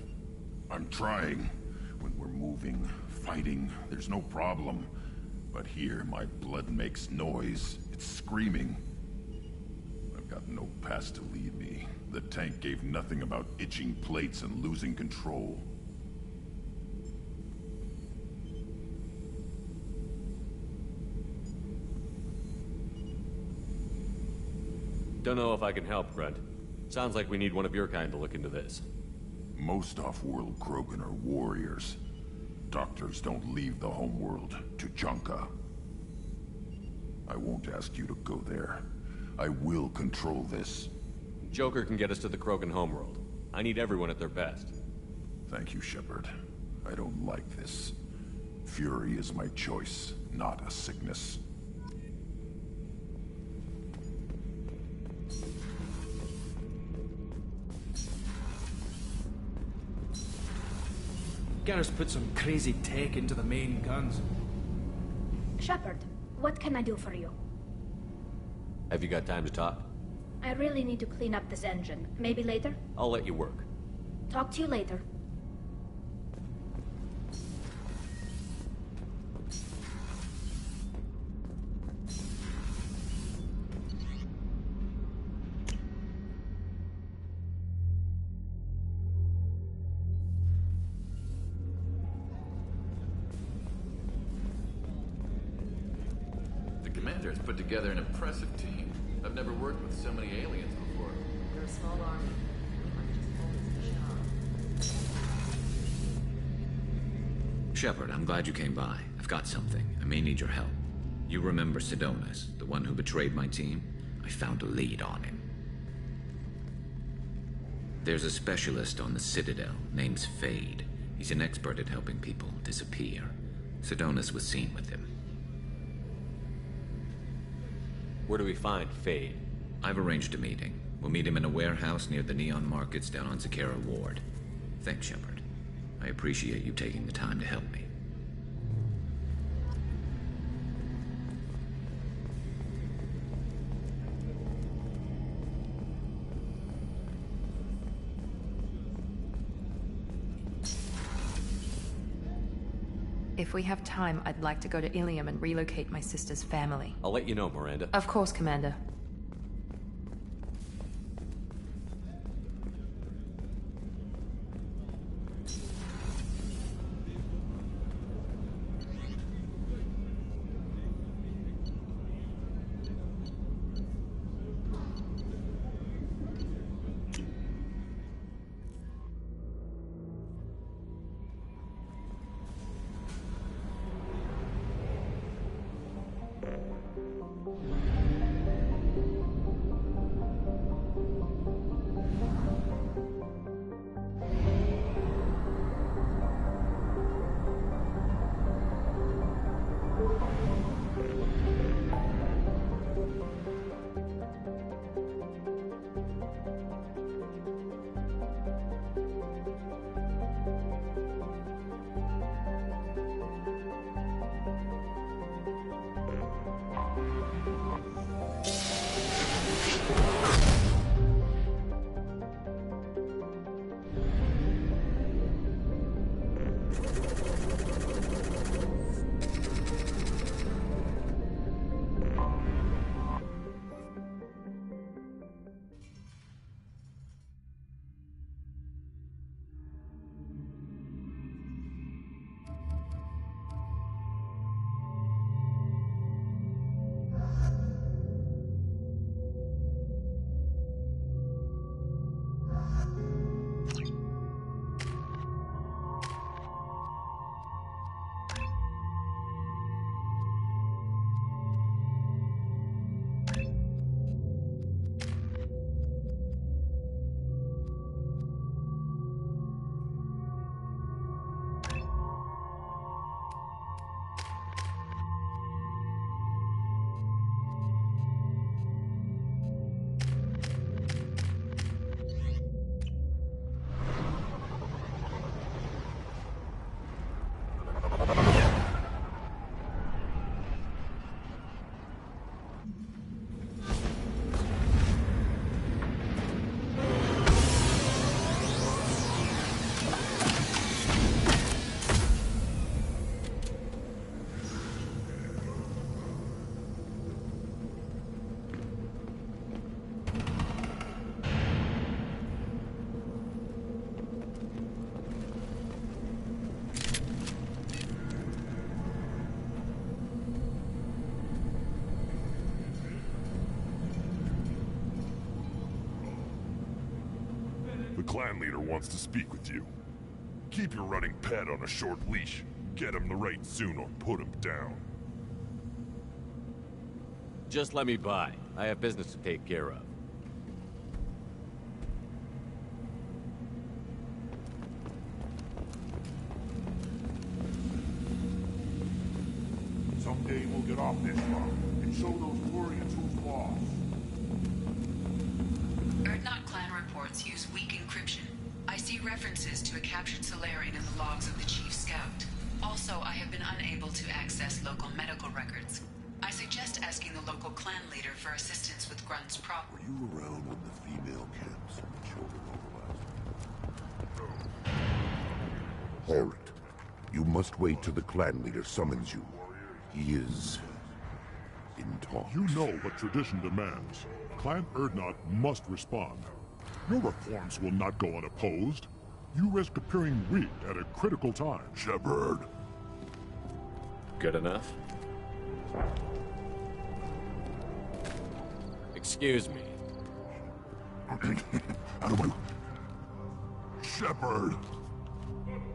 I'm trying. When we're moving fighting, there's no problem. But here, my blood makes noise. It's screaming. I've got no past to lead me. The tank gave nothing about itching plates and losing control. Don't know if I can help, Grunt. Sounds like we need one of your kind to look into this. Most off-world Krogan are warriors. Doctors don't leave the homeworld to Junka. I won't ask you to go there. I will control this. Joker can get us to the Krogan homeworld. I need everyone at their best. Thank you, Shepard. I don't like this. Fury is my choice, not a sickness. Garrus put some crazy tech into the main guns. Shepard, what can I do for you? Have you got time to talk? I really need to clean up this engine. Maybe later? I'll let you work. Talk to you later. Commander's put together an impressive team. I've never worked with so many aliens before. We're a small army. Shepard, I'm glad you came by. I've got something. I may need your help. You remember Sidonus, the one who betrayed my team? I found a lead on him. There's a specialist on the Citadel, name's Fade. He's an expert at helping people disappear. Sidonus was seen with him. Where do we find Fade? I've arranged a meeting. We'll meet him in a warehouse near the Neon Markets down on Zakera Ward. Thanks, Shepard. I appreciate you taking the time to help me. If we have time, I'd like to go to Ilium and relocate my sister's family. I'll let you know, Miranda. Of course, Commander. clan leader wants to speak with you. Keep your running pet on a short leash. Get him the right soon or put him down. Just let me by. I have business to take care of. Someday we'll get off this rock and show those Glorians who's lost. Urdnot clan reports use weak encryption. I see references to a captured Solarian in the logs of the Chief Scout. Also, I have been unable to access local medical records. I suggest asking the local clan leader for assistance with Grunt's problem. Were you around when the female camps and the children overlapped? Halt. You must wait till the clan leader summons you. He is in talks. You know what tradition demands. Clan Urdnot must respond. Your reforms will not go unopposed. You risk appearing weak at a critical time. Shepard. Good enough? Excuse me. How do I... Shepard!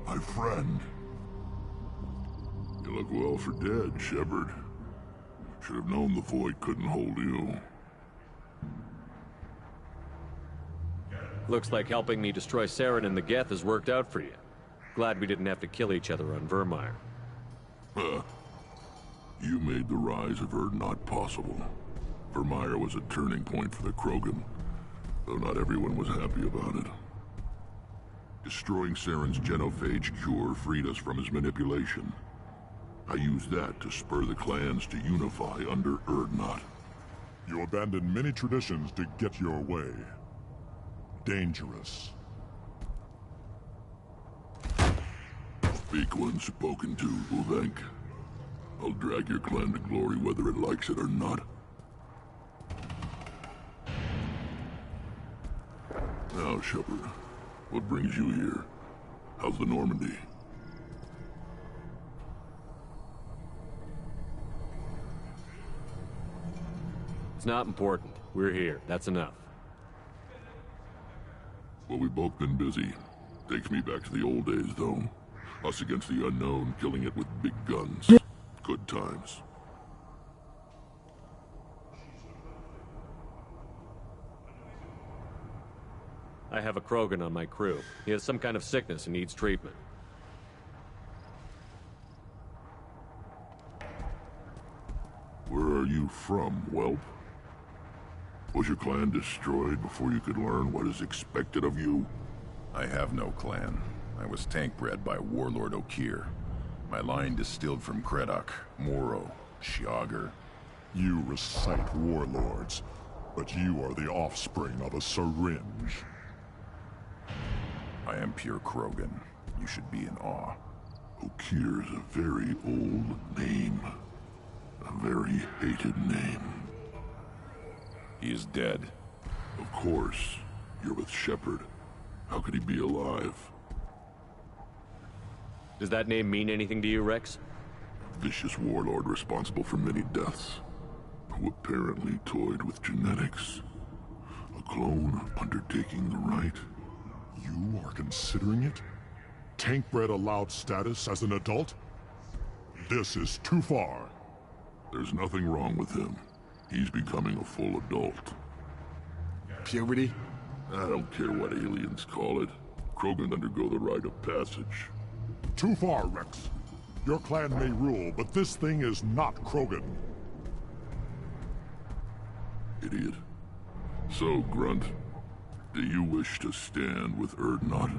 My friend. You look well for dead, Shepard. Should have known the Void couldn't hold you. Looks like helping me destroy Saren and the Geth has worked out for you. Glad we didn't have to kill each other on Virmire. Huh. You made the rise of Urdnot possible. Virmire was a turning point for the Krogan, though not everyone was happy about it. Destroying Saren's genophage cure freed us from his manipulation. I used that to spur the clans to unify under Urdnot. You abandoned many traditions to get your way. Dangerous. Speak when spoken to, Uvenk. I'll drag your clan to glory whether it likes it or not. Now, Shepard, what brings you here? How's the Normandy? It's not important. We're here. That's enough. Well, we've both been busy. Takes me back to the old days, though. Us against the unknown, killing it with big guns. Good times. I have a Krogan on my crew. He has some kind of sickness and needs treatment. Where are you from, whelp? Was your clan destroyed before you could learn what is expected of you? I have no clan. I was tank bred by Warlord Okeer. My line distilled from Kredok, Moro, Shiagar. You recite warlords, but you are the offspring of a syringe. I am pure Krogan. You should be in awe. Okeer is a very old name. A very hated name. He is dead. Of course. You're with Shepard. How could he be alive? Does that name mean anything to you, Rex? Vicious warlord responsible for many deaths, who apparently toyed with genetics. A clone undertaking the right. You are considering it? Tank-bred allowed status as an adult? This is too far. There's nothing wrong with him. He's becoming a full adult. Puberty? I don't care what aliens call it. Krogan undergo the rite of passage. Too far, Rex. Your clan may rule, but this thing is not Krogan. Idiot. So, Grunt, do you wish to stand with Urdnot?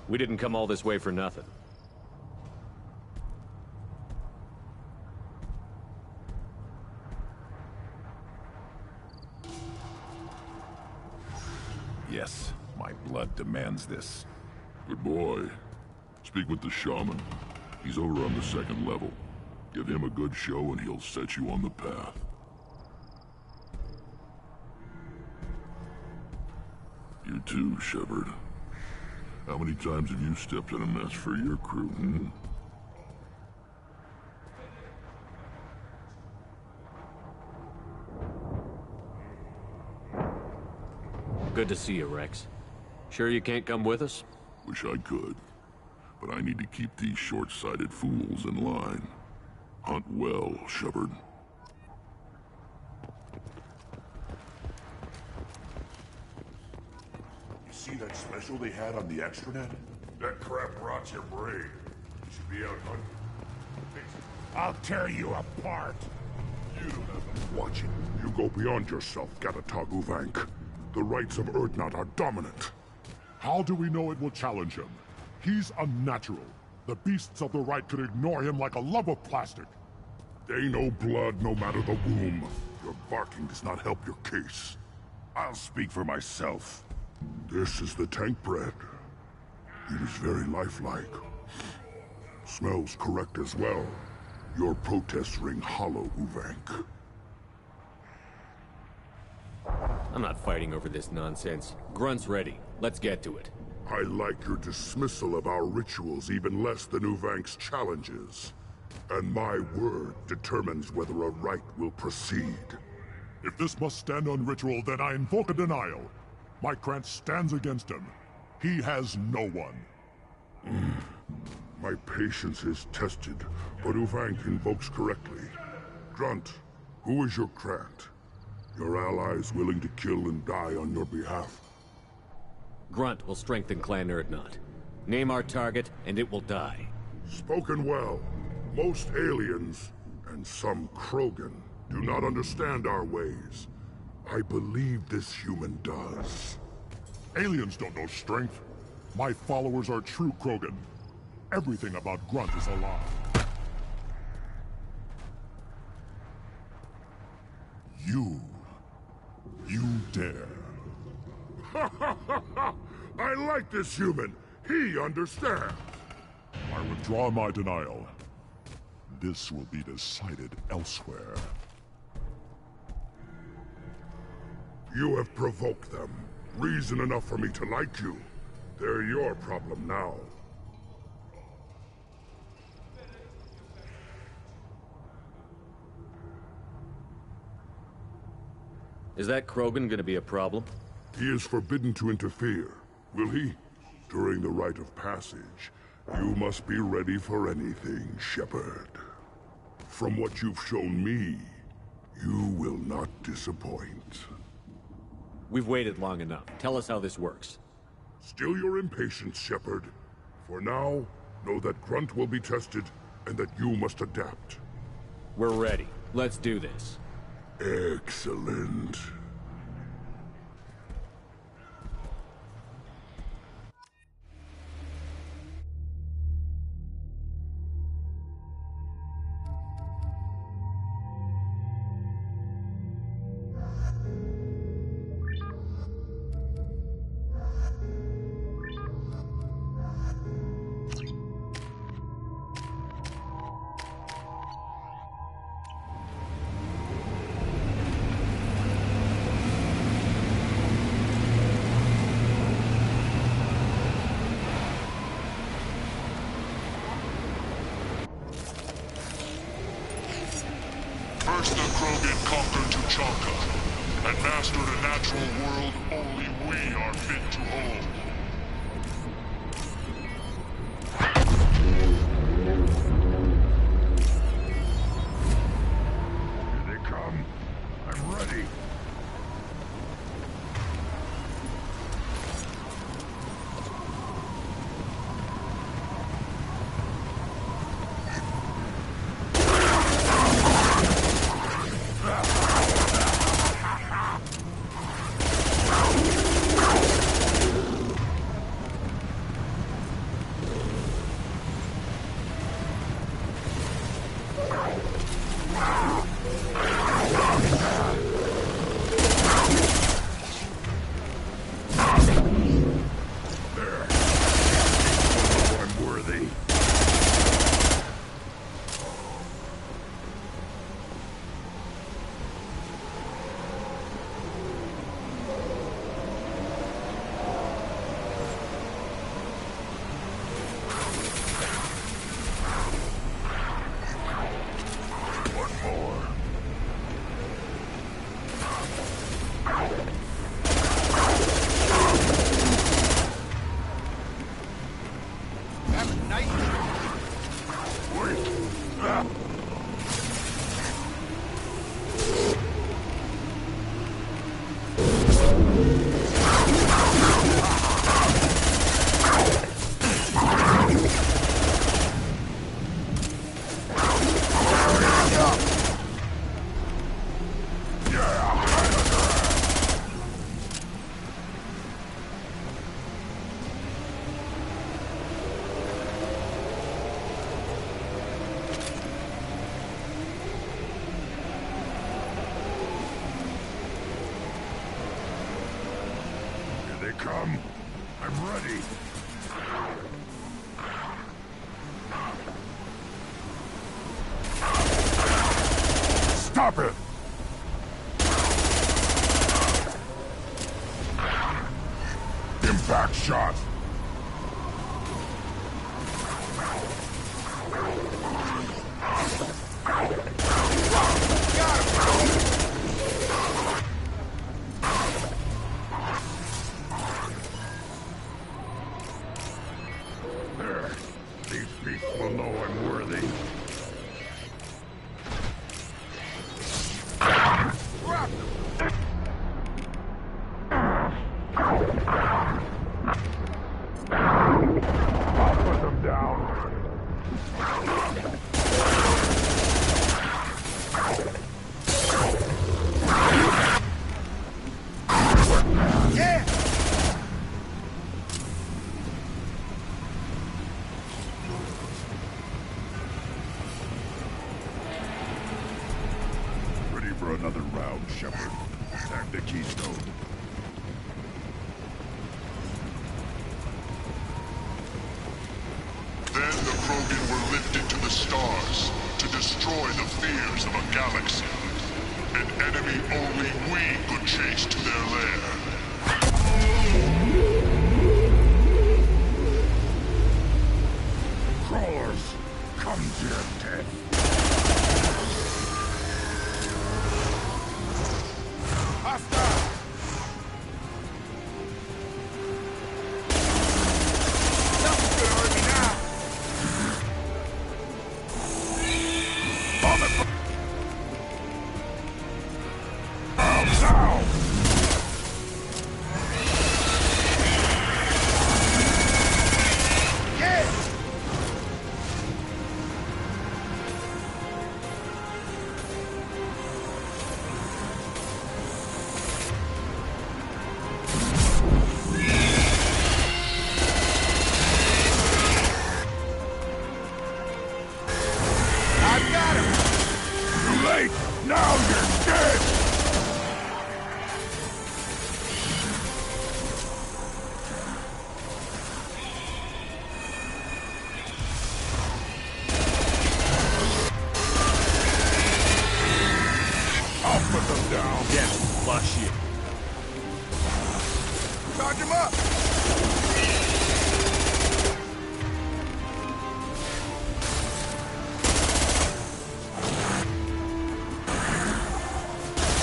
We didn't come all this way for nothing. Yes, my blood demands this. Good boy. Speak with the shaman. He's over on the second level. Give him a good show and he'll set you on the path. You too, Shepard. How many times have you stepped in a mess for your crew, hmm? Good to see you, Rex. Sure you can't come with us? Wish I could. But I need to keep these short-sighted fools in line. Hunt well, Shepard. You see that special they had on the extranet? That crap rots your brain. You should be out hunting. I'll tear you apart. You have been watching. You go beyond yourself, Gatatog Uvank. The rights of Urdnot are dominant. How do we know it will challenge him? He's unnatural. The beasts of the right could ignore him like a lump of plastic. They know blood no matter the womb. Your barking does not help your case. I'll speak for myself. This is the tank bread. It is very lifelike. Smells correct as well. Your protests ring hollow, Uvank. I'm not fighting over this nonsense. Grunt's ready. Let's get to it. I like your dismissal of our rituals even less than Uvank's challenges. And my word determines whether a rite will proceed. If this must stand on ritual, then I invoke a denial. My Krantz stands against him. He has no one. My patience is tested, but Uvank invokes correctly. Grunt, who is your Krant? Your allies willing to kill and die on your behalf? Grunt will strengthen Clan Urdnot. Name our target, and it will die. Spoken well. Most aliens, and some Krogan, do not understand our ways. I believe this human does. Aliens don't know strength. My followers are true Krogan. Everything about Grunt is a lie. You dare. I like this human. He understands. I withdraw my denial. This will be decided elsewhere. You have provoked them. Reason enough for me to like you. They're your problem now. Is that Krogan gonna be a problem? He is forbidden to interfere. Will he? During the rite of passage, you must be ready for anything, Shepard. From what you've shown me, you will not disappoint. We've waited long enough. Tell us how this works. Still your impatience, Shepard. For now, know that Grunt will be tested, and that you must adapt. We're ready. Let's do this. Excellent. First the Krogan conquered Tuchanka, and mastered a natural world only we are fit to hold. Here they come. I'm ready. they come. I'm ready. Stop it! Impact shot! There. These beasts will know I'm worthy. I'll put them down. Yeah! Ready for another round, Shepard. Attack the Keystone. Then the Krogan were lifted to the stars to destroy the fears of a galaxy. An enemy only we could chase to their lair. Crawlers, come to your death. Hostile! Nothing's gonna hurt me now! On the ground! Now! Yeah! I've got him! Too late! Now you're dead! I'll put them down. Yes, flush you. Charge him up!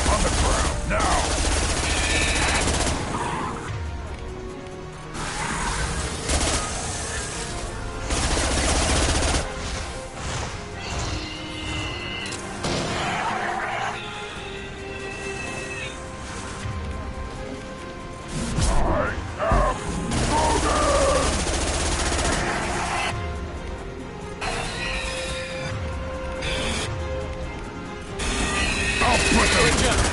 On the ground, now! I am Logan! I'll put them down!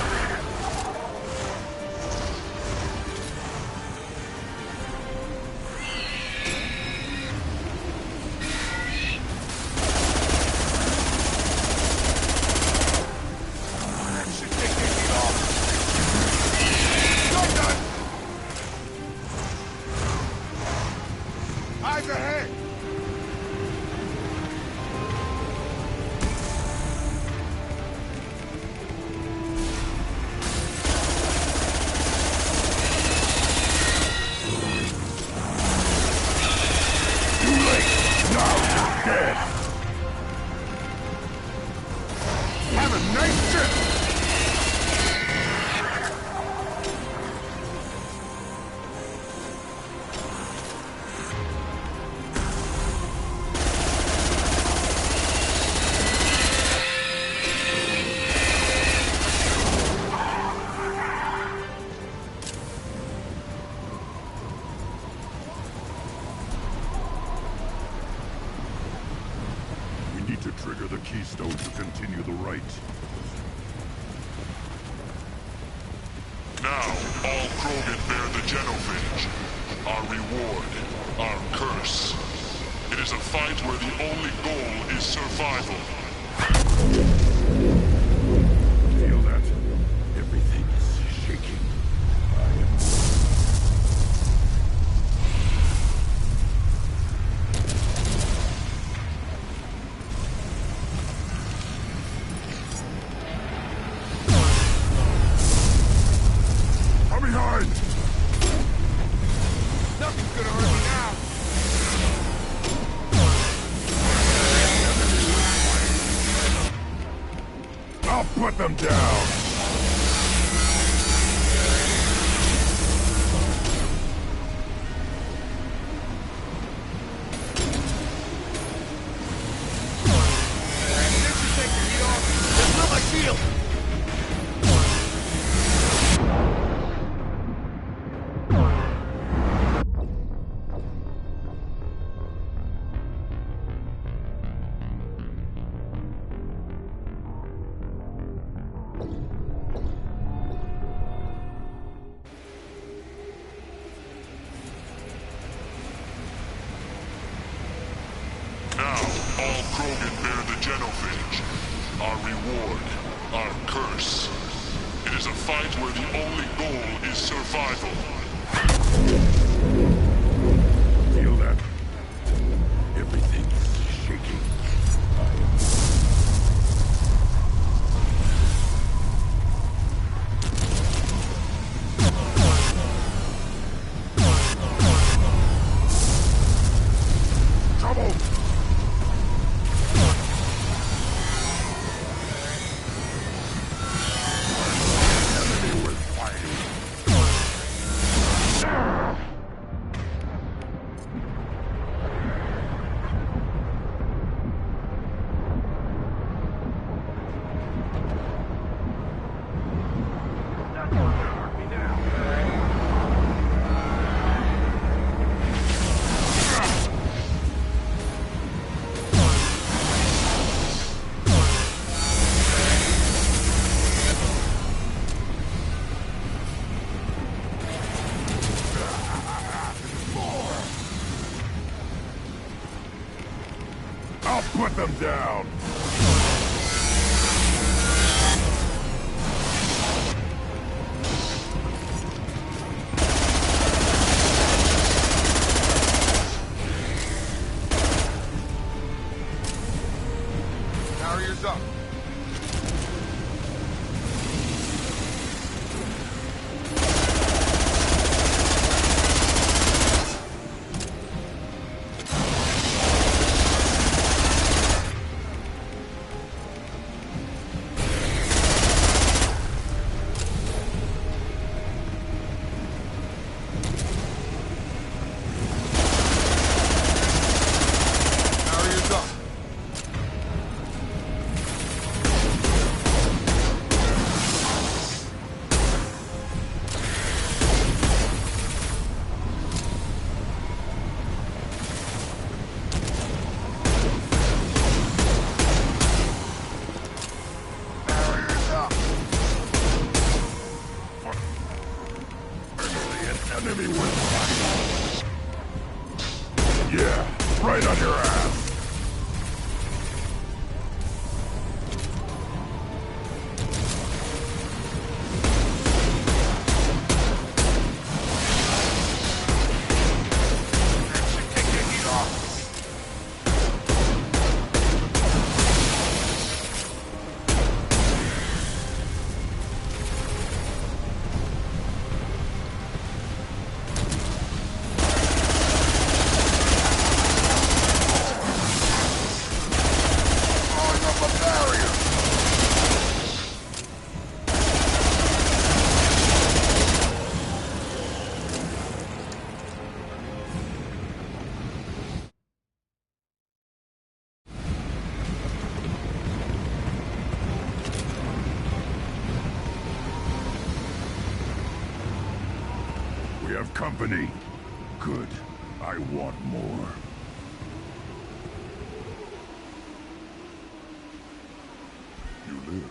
Should take this heat off. You're done! Eyes ahead! Too late! Now you're dead! Have a nice trip! We need to trigger the keystone to continue the rite. Now, all Krogan bear the Genophage. Our reward, our curse. It is a fight where the only goal is survival. Feel that? Everything is shaking. I am behind! Nothing's gonna hurt me now! I'll put them down! Now, all Krogan bear the genophage. Our reward, our curse. It is a fight where the only goal is survival. Feel that? Everything's shaking. Trouble! I'll put them down! Barriers up! Enemy with fire. Yeah, right on your ass. We have company. Good. I want more. You live,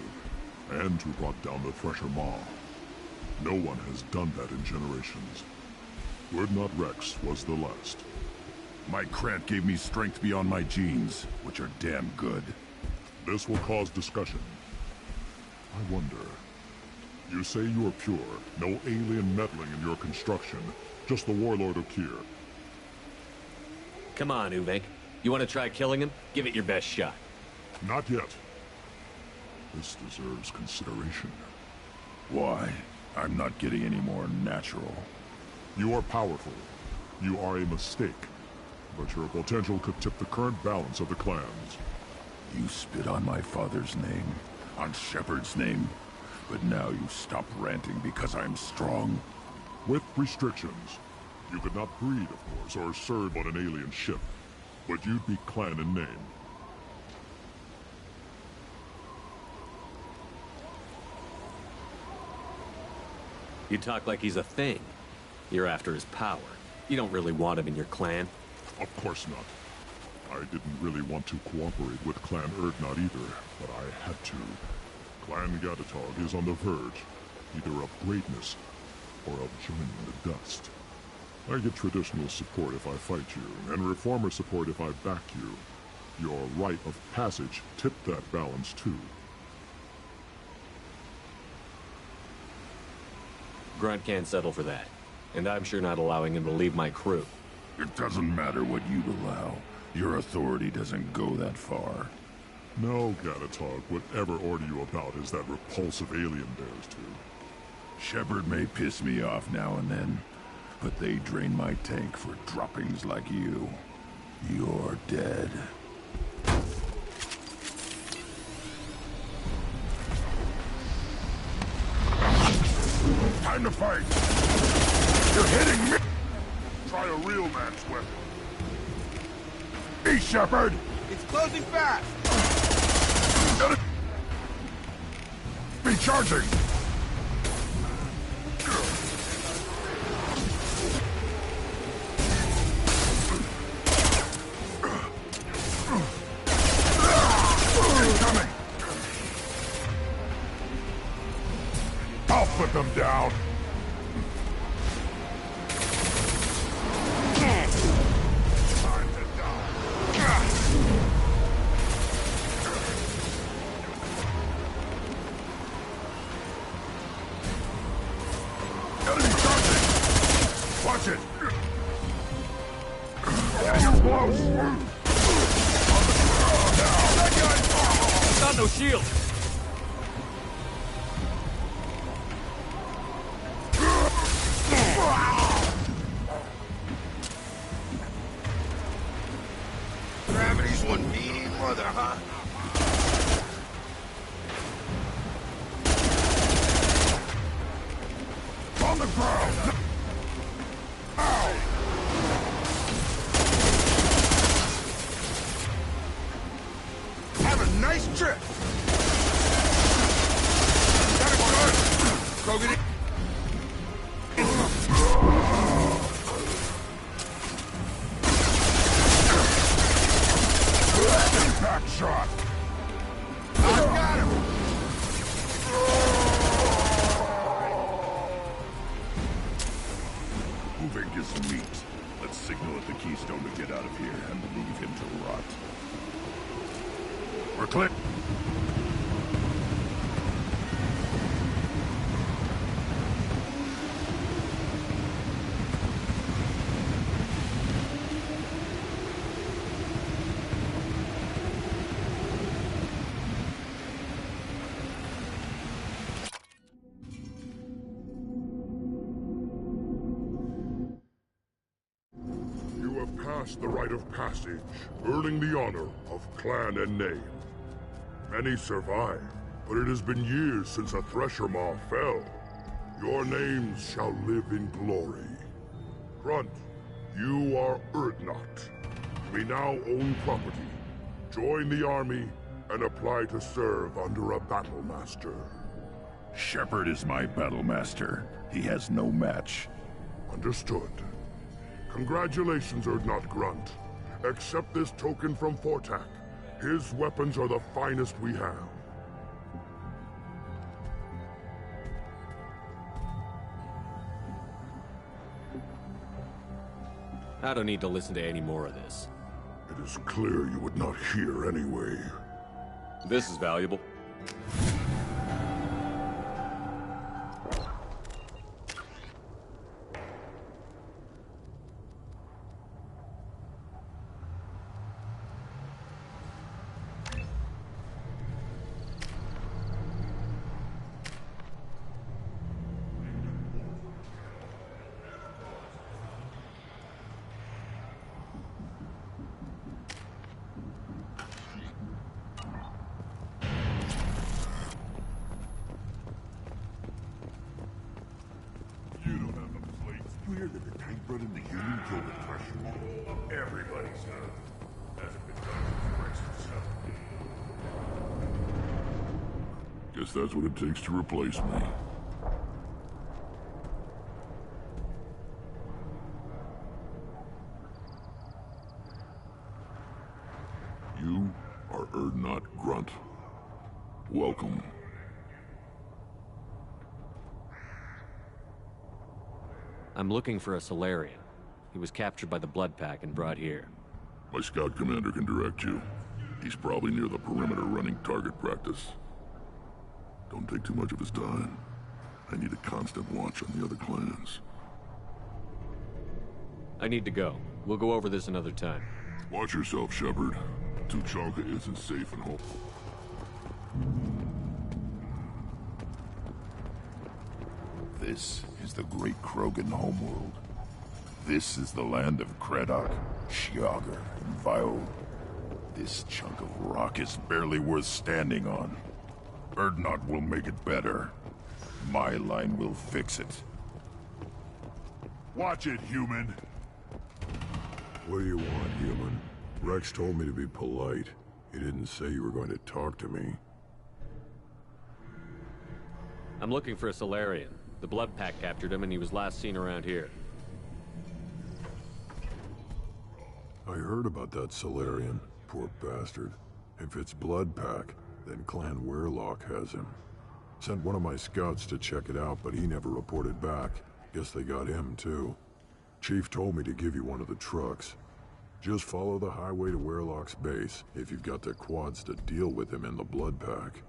and who brought down the Thresher Maw. No one has done that in generations. Urdnot Rex was the last. My Krant gave me strength beyond my genes, which are damn good. This will cause discussion. I wonder... You say you are pure, no alien meddling in your construction, just the Warlord Okeer. Come on, Uvek. You want to try killing him? Give it your best shot. Not yet. This deserves consideration. Why? I'm not getting any more natural. You are powerful. You are a mistake. But your potential could tip the current balance of the clans. You spit on my father's name, on Shepard's name, but now you stop ranting because I'm strong. With restrictions. You could not breed, of course, or serve on an alien ship. But you'd be clan in name. You talk like he's a thing. You're after his power. You don't really want him in your clan. Of course not. I didn't really want to cooperate with Clan Urdnot either, but I had to. Clan Gatatog is on the verge, either of greatness or of joining the dust. I get traditional support if I fight you, and reformer support if I back you. Your rite of passage tipped that balance too. Grunt can't settle for that, and I'm sure not allowing him to leave my crew. It doesn't matter what you'd allow. Your authority doesn't go that far. No, Gatatog, whatever order you about is that repulsive alien bears to. Shepard may piss me off now and then, but they drain my tank for droppings like you. You're dead. Time to fight! You're hitting me! Try a real man's weapon. Be Shepard! It's closing fast! Be charging! Incoming! I'll put them down! Watch it! You're close! Got no shield! Gravity's one mean mother, huh? On the ground! Have a nice trip! Gotta go get it! Impact shot! I got him! Moving is some meat. Let's signal at the Keystone to get out of here and leave him to rot. We're clear. You have passed the rite of passage, earning the honor of clan and name. Many survive, but it has been years since a Thresher Maw fell. Your names shall live in glory. Grunt, you are Urdnot. You may now own property, join the army, and apply to serve under a battle master. Shepard is my battle master. He has no match. Understood. Congratulations, Urdnot Grunt. Accept this token from Fortak. His weapons are the finest we have. I don't need to listen to any more of this. It is clear you would not hear anyway. This is valuable. clear that the tank bred and the human killed the Thresher Maw? Everybody's heard. Hasn't been done since Rex himself. Guess that's what it takes to replace me. You are Urdnot Grunt. Welcome. I'm looking for a Salarian. He was captured by the Blood Pack and brought here. My scout commander can direct you. He's probably near the perimeter running target practice. Don't take too much of his time. I need a constant watch on the other clans. I need to go. We'll go over this another time. Watch yourself, Shepard. Tuchanka isn't safe and home. This is the great Krogan homeworld. This is the land of Kredok, Shiagar, and Vio. This chunk of rock is barely worth standing on. Urdnot will make it better. My line will fix it. Watch it, human! What do you want, human? Rex told me to be polite. He didn't say you were going to talk to me. I'm looking for a Salarian. The Blood Pack captured him and he was last seen around here. I heard about that Salarian. Poor bastard. If it's Blood Pack, then Clan Weyrloc has him. Sent one of my scouts to check it out, but he never reported back. Guess they got him, too. Chief told me to give you one of the trucks. Just follow the highway to Weyrloc's base, if you've got the quads to deal with him in the Blood Pack.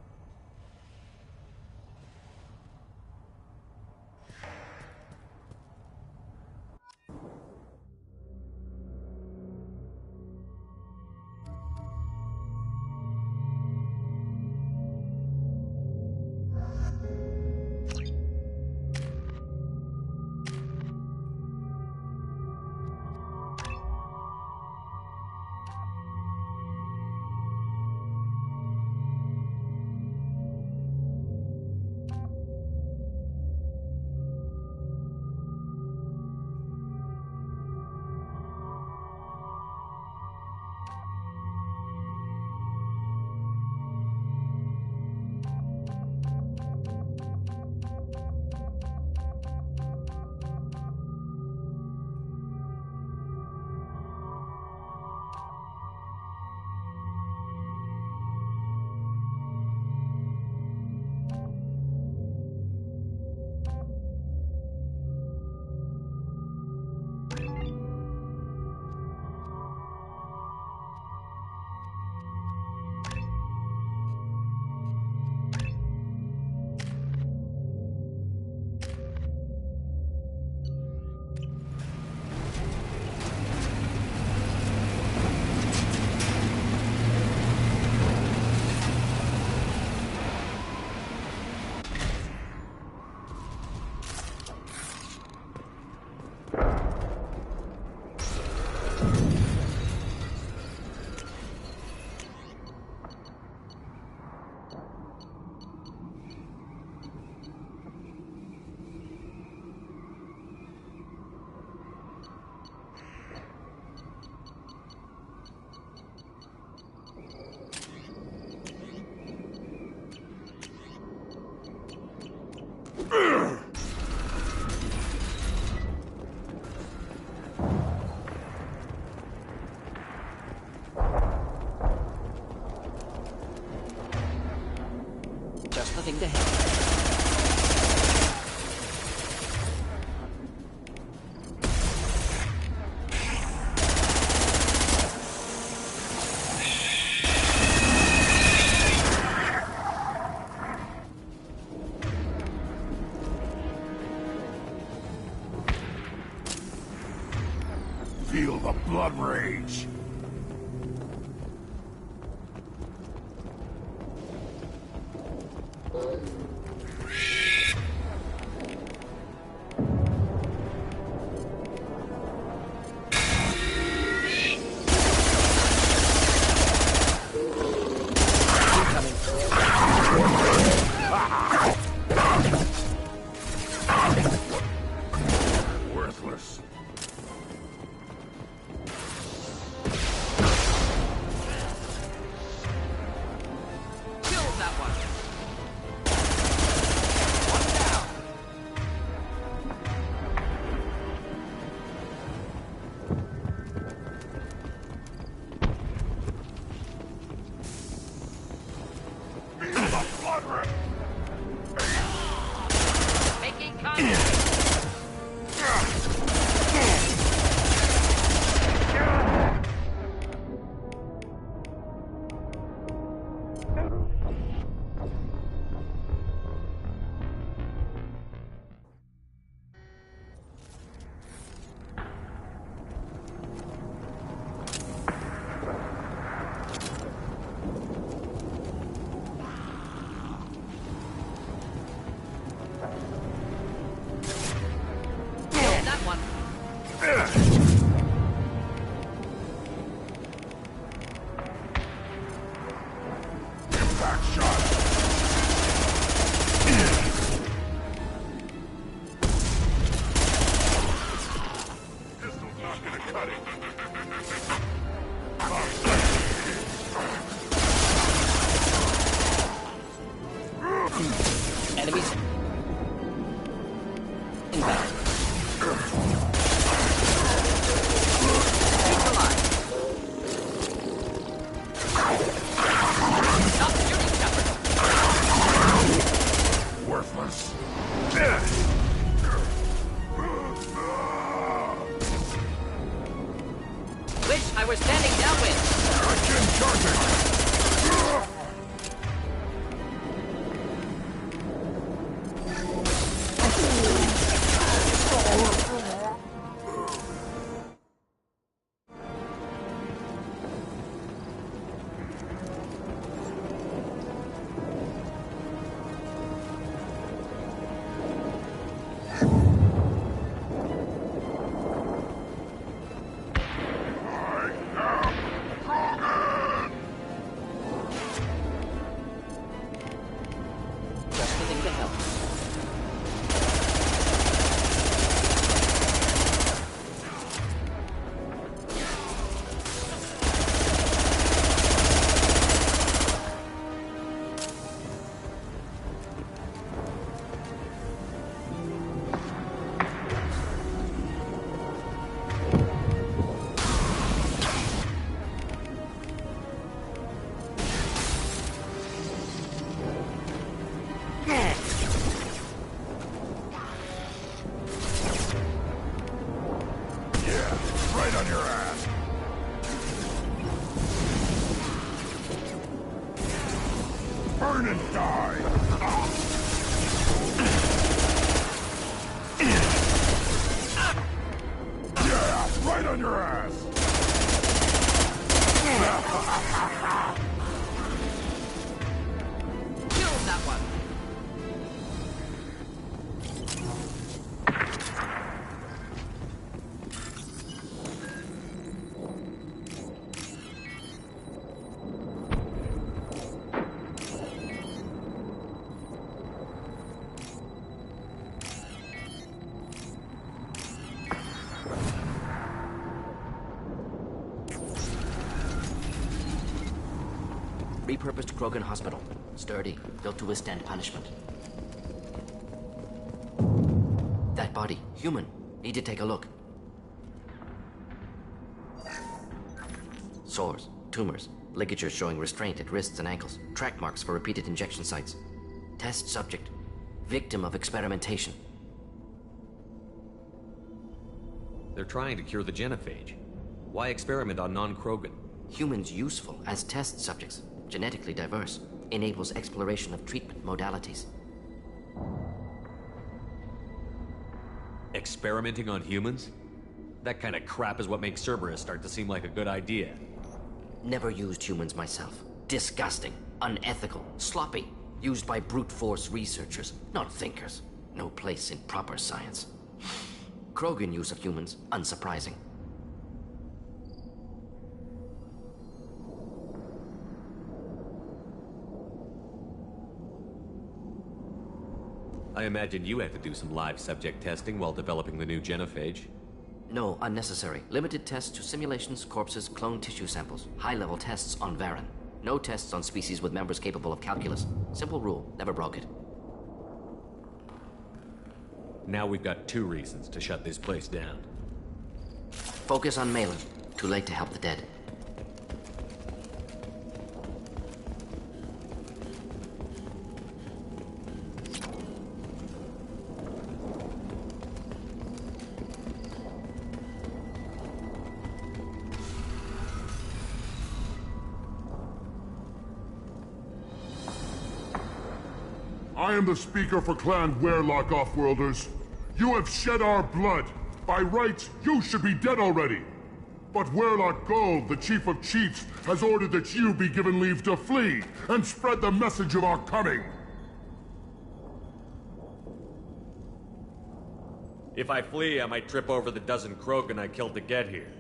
Just the thing to hit. Feel the blood rage. Worthless. Worthless. Kill that one! Making contact! Enemies inbound. Keep alive. Stop shooting, Shepard. Worthless. Wish I were standing downwind. Again charging. Just the thing to help. Right on your ass. Burn and die. Yeah, right on your ass. Kill that one. Repurposed Krogan Hospital. Sturdy, built to withstand punishment. That body, human. Need to take a look. Sores, tumors, ligatures showing restraint at wrists and ankles, track marks for repeated injection sites. Test subject, victim of experimentation. They're trying to cure the genophage. Why experiment on non-Krogan? Humans useful as test subjects, genetically diverse, enables exploration of treatment modalities. Experimenting on humans? That kind of crap is what makes Cerberus start to seem like a good idea. Never used humans myself. Disgusting, unethical, sloppy. Used by brute force researchers, not thinkers. No place in proper science. Krogan use of humans, unsurprising. I imagine you had to do some live subject testing while developing the new genophage. No, unnecessary. Limited tests to simulations, corpses, cloned tissue samples. High-level tests on Varen. No tests on species with members capable of calculus. Simple rule, never broke it. Now we've got 2 reasons to shut this place down. Focus on Malin. Too late to help the dead. I am the speaker for Clan Weyrloc, Offworlders. You have shed our blood. By rights, you should be dead already. But Weyrloc Gold, the Chief of Chiefs, has ordered that you be given leave to flee and spread the message of our coming. If I flee, I might trip over the dozen Krogan I killed to get here.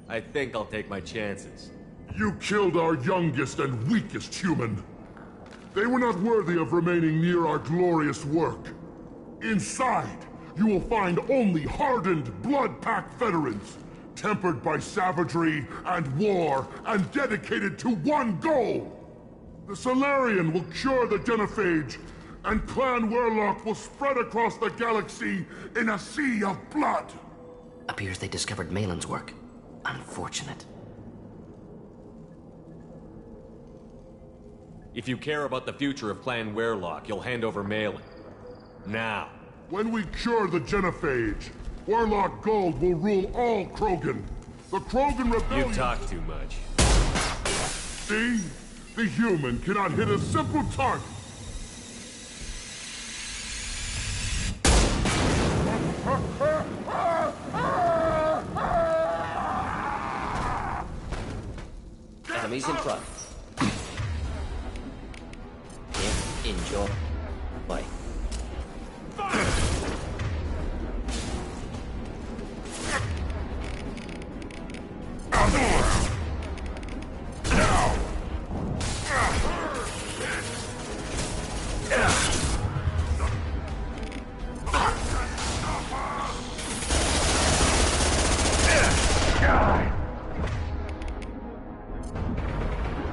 I think I'll take my chances. You killed our youngest and weakest human. They were not worthy of remaining near our glorious work. Inside, you will find only hardened, blood-packed veterans, tempered by savagery and war, and dedicated to one goal. The Salarian will cure the Genophage, and Clan Weyrloc will spread across the galaxy in a sea of blood. Appears they discovered Malin's work. Unfortunate. If you care about the future of Clan Weyrloc, you'll hand over Malin. Now. When we cure the Genophage, Weyrloc Gold will rule all Krogan. The Krogan Rebellion... You talk too much. See? The human cannot hit a simple target. Enemies in front. Enjoy. Bye.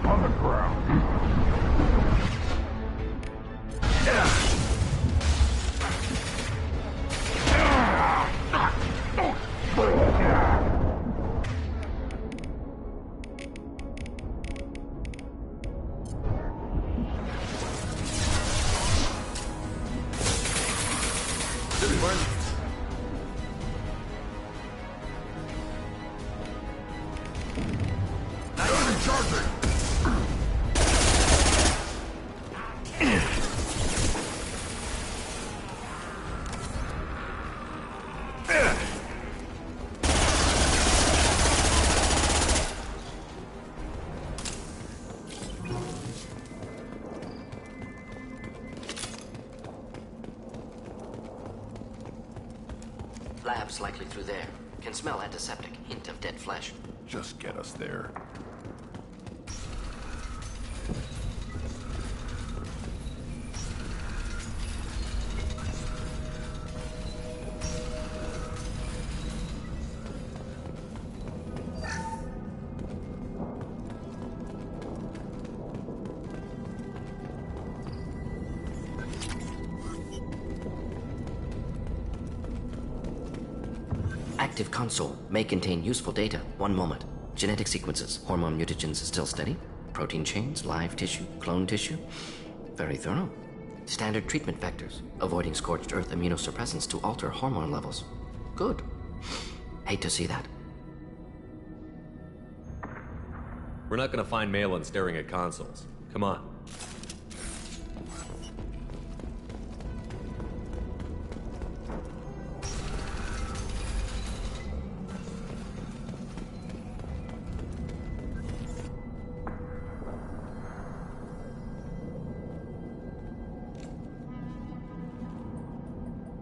On the ground. Lab's likely through there. Can smell antiseptic. Hint of dead flesh. Just get us there. Active console may contain useful data. One moment. Genetic sequences. Hormone mutagens still steady. Protein chains, live tissue, clone tissue. Very thorough. Standard treatment vectors. Avoiding scorched earth immunosuppressants to alter hormone levels. Good. Hate to see that. We're not gonna find Malin staring at consoles. Come on.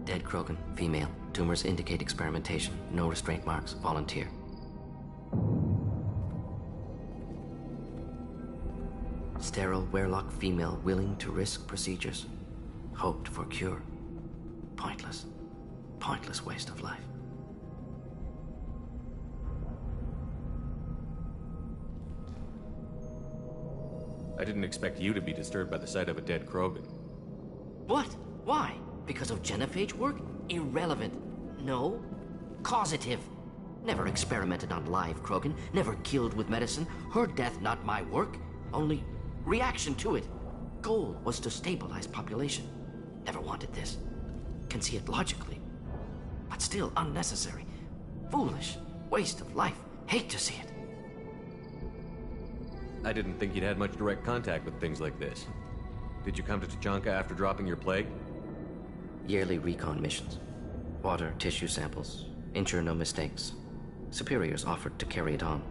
Dead Krogan, female. Tumors indicate experimentation. No restraint marks. Volunteer. Sterile Weyrloc female willing to risk procedures. Hoped for cure. Pointless. Pointless waste of life. I didn't expect you to be disturbed by the sight of a dead Krogan. What? Why? Because of genophage work? Irrelevant. No. Causative. Never experimented on live Krogan, never killed with medicine. Her death, not my work. Only reaction to it. Goal was to stabilize population. Never wanted this. Can see it logically. But still unnecessary. Foolish. Waste of life. Hate to see it. I didn't think you'd had much direct contact with things like this. Did you come to Tuchanka after dropping your plague? Yearly recon missions. Water, tissue samples. Ensure no mistakes. Superiors offered to carry it on.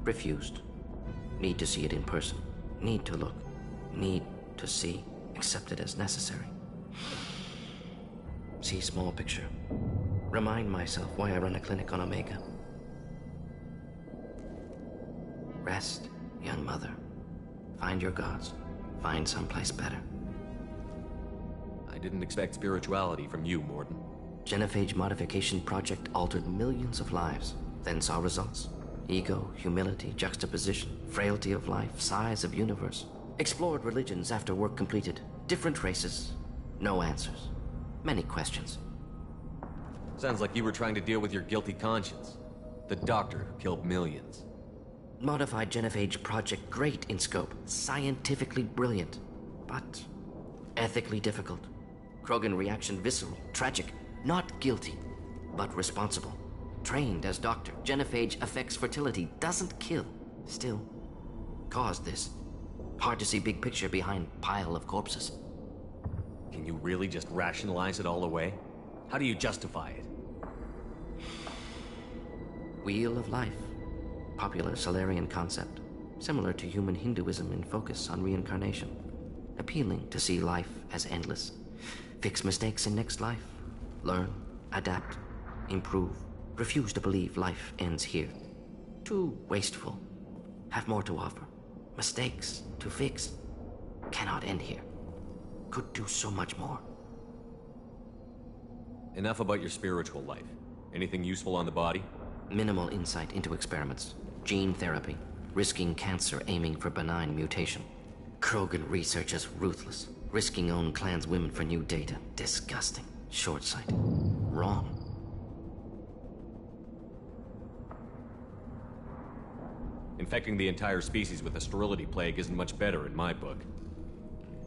Refused. Need to see it in person. Need to look. Need to see. Accept it as necessary. See small picture. Remind myself why I run a clinic on Omega. Rest, young mother. Find your gods. Find someplace better. I didn't expect spirituality from you, Mordin. Genophage modification project altered millions of lives, then saw results. Ego, humility, juxtaposition, frailty of life, size of universe. Explored religions after work completed. Different races. No answers. Many questions. Sounds like you were trying to deal with your guilty conscience. The doctor who killed millions. Modified genophage project great in scope. Scientifically brilliant. But ethically difficult. Krogan reaction visceral, tragic. Not guilty, but responsible. Trained as doctor, genophage affects fertility, doesn't kill. Still, caused this. Hard to see big picture behind pile of corpses. Can you really just rationalize it all away? How do you justify it? Wheel of life. Popular Solarian concept. Similar to human Hinduism in focus on reincarnation. Appealing to see life as endless. Fix mistakes in next life. Learn, adapt, improve. Refuse to believe life ends here. Too wasteful. Have more to offer. Mistakes to fix. Cannot end here. Could do so much more. Enough about your spiritual life. Anything useful on the body? Minimal insight into experiments. Gene therapy. Risking cancer aiming for benign mutation. Krogan researchers ruthless. Risking own clan's women for new data. Disgusting. Short-sight. Wrong. Infecting the entire species with the sterility plague isn't much better in my book.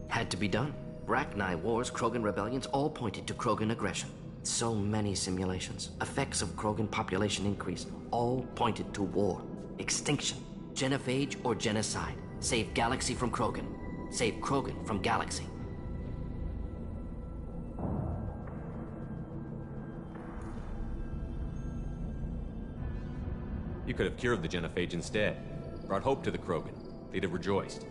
Had to be done. Rachni wars, Krogan rebellions, all pointed to Krogan aggression. So many simulations. Effects of Krogan population increase. All pointed to war. Extinction. Genophage or genocide. Save Galaxy from Krogan. Save Krogan from Galaxy. You could have cured the genophage instead. Brought hope to the Krogan. They'd have rejoiced.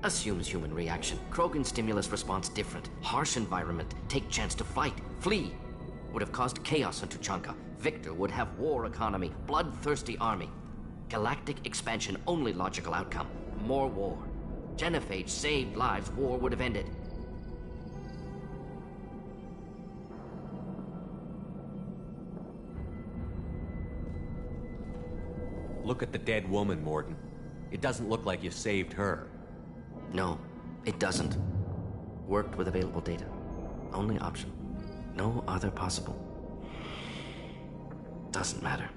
Assumes human reaction. Krogan stimulus response different. Harsh environment. Take chance to fight. Flee. Would have caused chaos on Tuchanka. Victor would have war economy. Bloodthirsty army. Galactic expansion only logical outcome. More war. Genophage saved lives. War would have ended. Look at the dead woman, Mordin. It doesn't look like you saved her. No, it doesn't. Worked with available data. Only option. No other possible. Doesn't matter.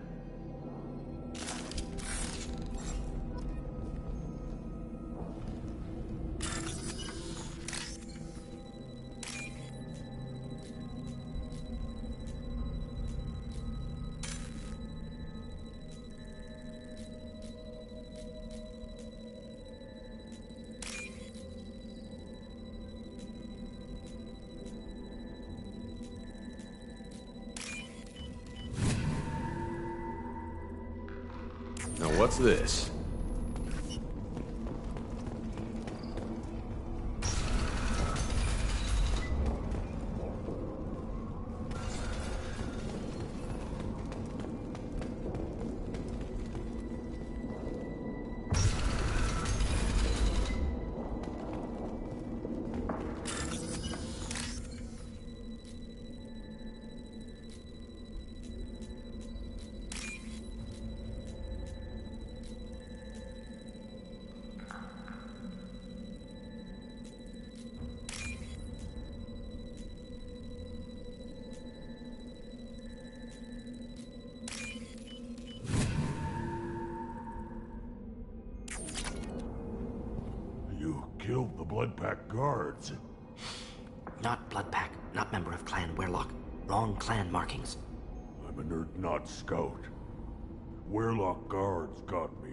Now what's this? killed the Bloodpack guards. Not Bloodpack, not member of Clan Weirlock. Wrong clan markings. I'm a nerd, not scout. Weirlock guards got me.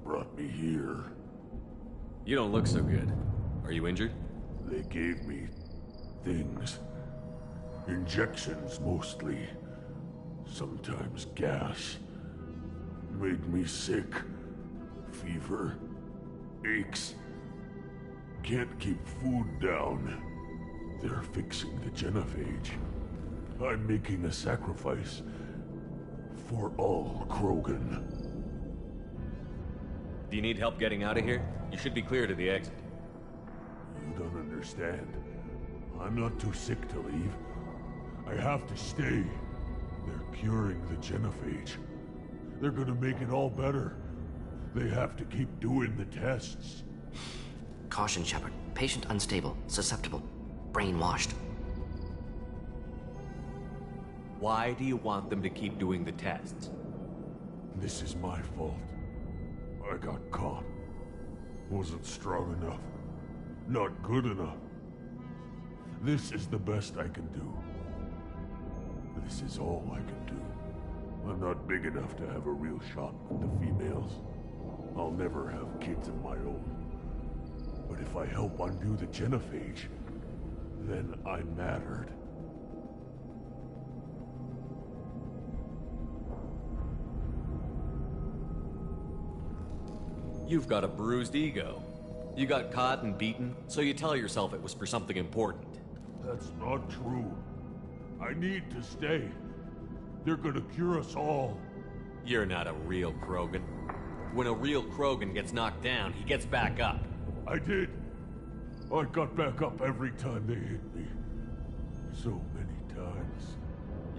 Brought me here. You don't look so good. Are you injured? They gave me things. Injections, mostly. Sometimes gas. Made me sick. Fever. Aches. Can't keep food down. They're fixing the genophage. I'm making a sacrifice. For all Krogan. Do you need help getting out of here? You should be clear to the exit. You don't understand. I'm not too sick to leave. I have to stay. They're curing the genophage. They're gonna make it all better. They have to keep doing the tests. Caution, Shepard. Patient unstable, susceptible, brainwashed. Why do you want them to keep doing the tests? This is my fault. I got caught. Wasn't strong enough. Not good enough. This is the best I can do. This is all I can do. I'm not big enough to have a real shot with the females. I'll never have kids of my own. But if I help undo the genophage, then I mattered. You've got a bruised ego. You got caught and beaten, so you tell yourself it was for something important. That's not true. I need to stay. They're gonna cure us all. You're not a real Krogan. When a real Krogan gets knocked down, he gets back up. I did. I got back up every time they hit me. So many times.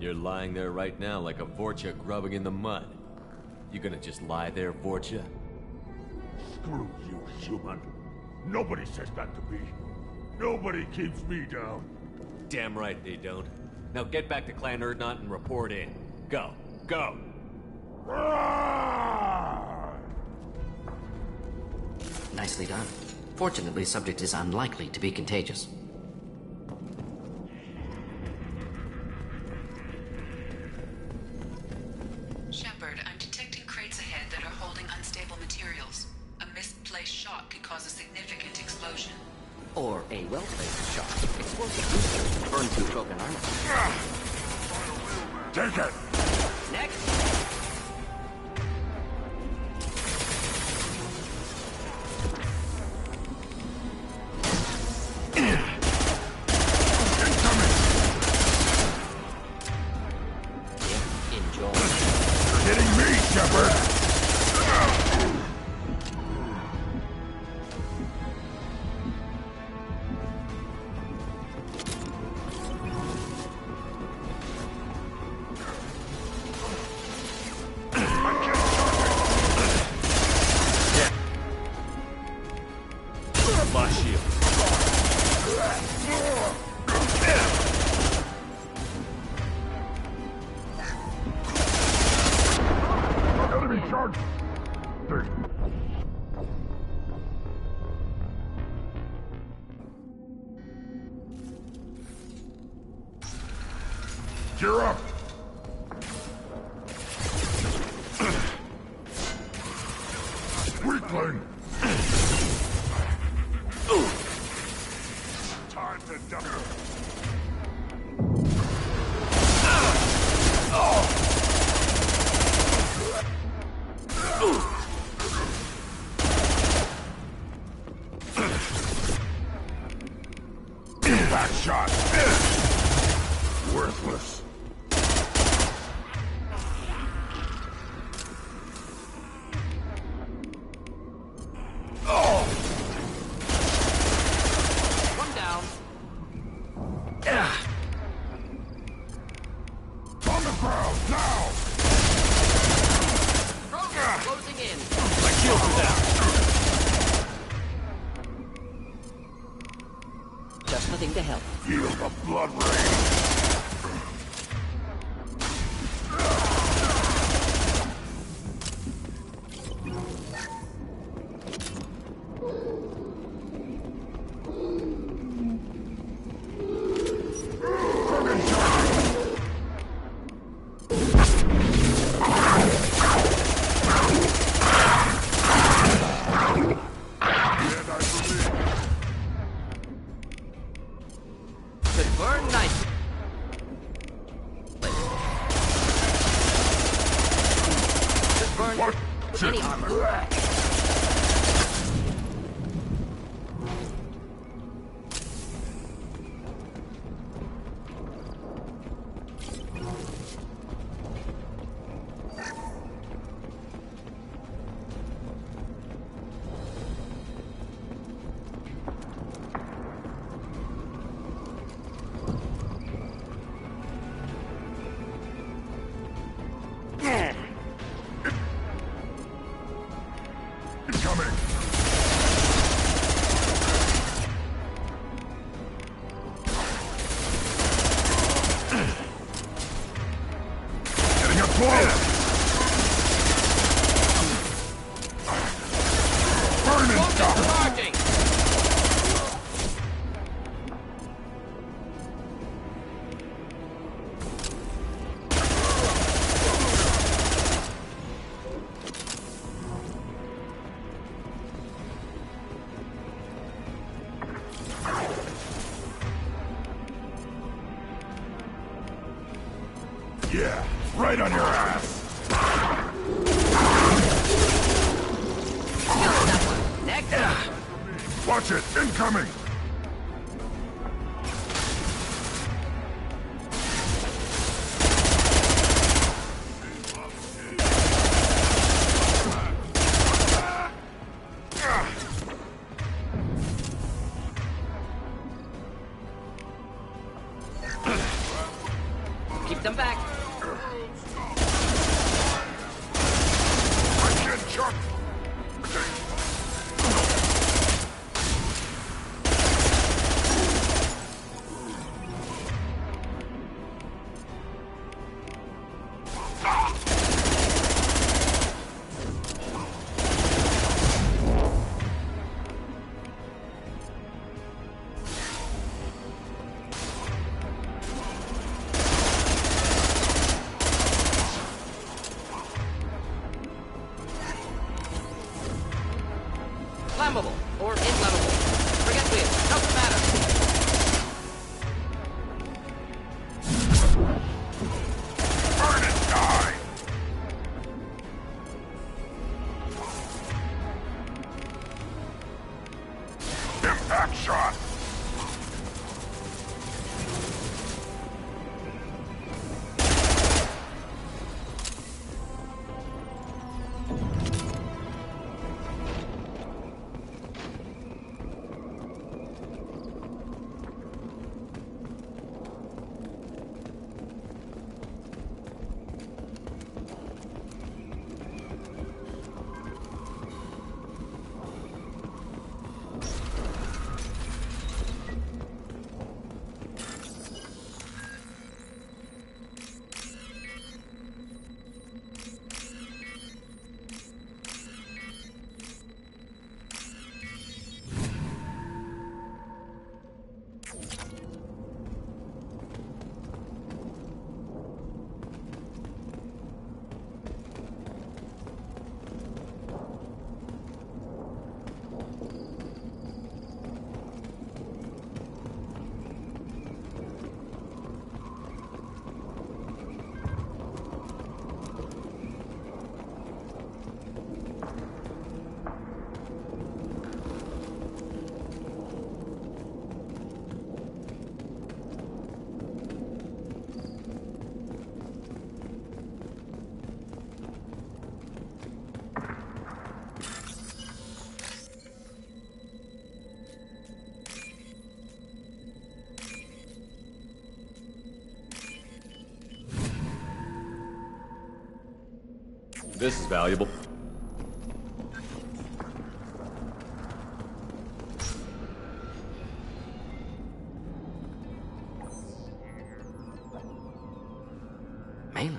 You're lying there right now like a Vorcha grubbing in the mud. You gonna just lie there, Vorcha? Screw you, human. Nobody says that to me. Nobody keeps me down. Damn right they don't. Now get back to Clan Urdnot and report in. Go. Go! Nicely done. Fortunately, subject is unlikely to be contagious. Shepard, I'm detecting crates ahead that are holding unstable materials. A misplaced shot could cause a significant explosion. Or a well-placed shot. Explosive boosters burn through Krogan armor. Take it! Next! Gear up! Weakling! Time to dump it. Back shot! Worthless. Nothing to help. Feel the blood rain. Watch any armor. Yeah, right on your ass. Watch it, incoming. Keep them back. Chuck. Flammable or inflammable. Forget wheel. Doesn't matter. Burn and die. Impact shot. This is valuable. Malin.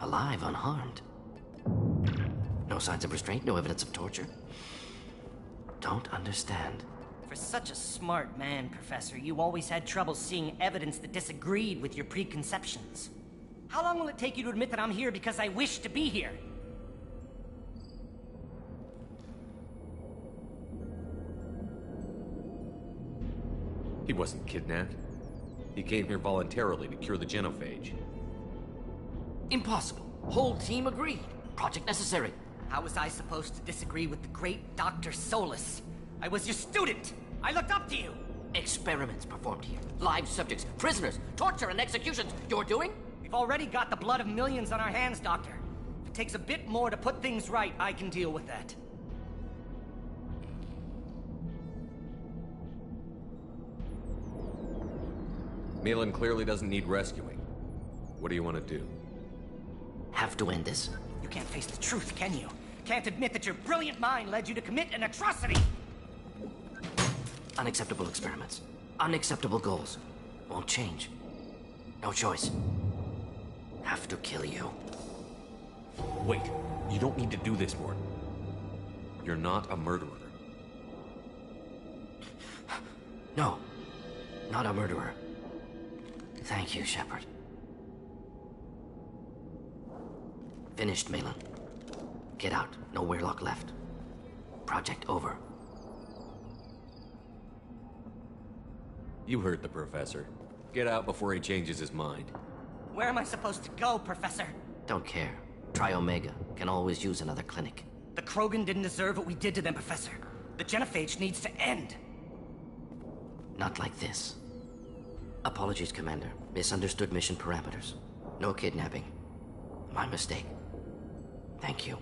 Alive, unharmed. No signs of restraint, no evidence of torture. Don't understand. For such a smart man, Professor, you always had trouble seeing evidence that disagreed with your preconceptions. How long will it take you to admit that I'm here because I wish to be here? He wasn't kidnapped. He came here voluntarily to cure the genophage. Impossible. Whole team agreed. Project necessary. How was I supposed to disagree with the great Dr. Solus? I was your student! I looked up to you! Experiments performed here. Live subjects, prisoners, torture and executions. You're doing? We've already got the blood of millions on our hands, Doctor. If it takes a bit more to put things right, I can deal with that. Milan clearly doesn't need rescuing. What do you want to do? Have to end this. You can't face the truth, can you? Can't admit that your brilliant mind led you to commit an atrocity! Unacceptable experiments. Unacceptable goals. Won't change. No choice. Have to kill you. Wait, you don't need to do this, Morton. You're not a murderer. No. Not a murderer. Thank you, Shepard. Finished, Malin. Get out. No Weyrloc left. Project over. You heard the professor. Get out before he changes his mind. Where am I supposed to go, Professor? Don't care. Try Omega. Can always use another clinic. The Krogan didn't deserve what we did to them, Professor. The genophage needs to end. Not like this. Apologies, Commander. Misunderstood mission parameters. No kidnapping. My mistake. Thank you.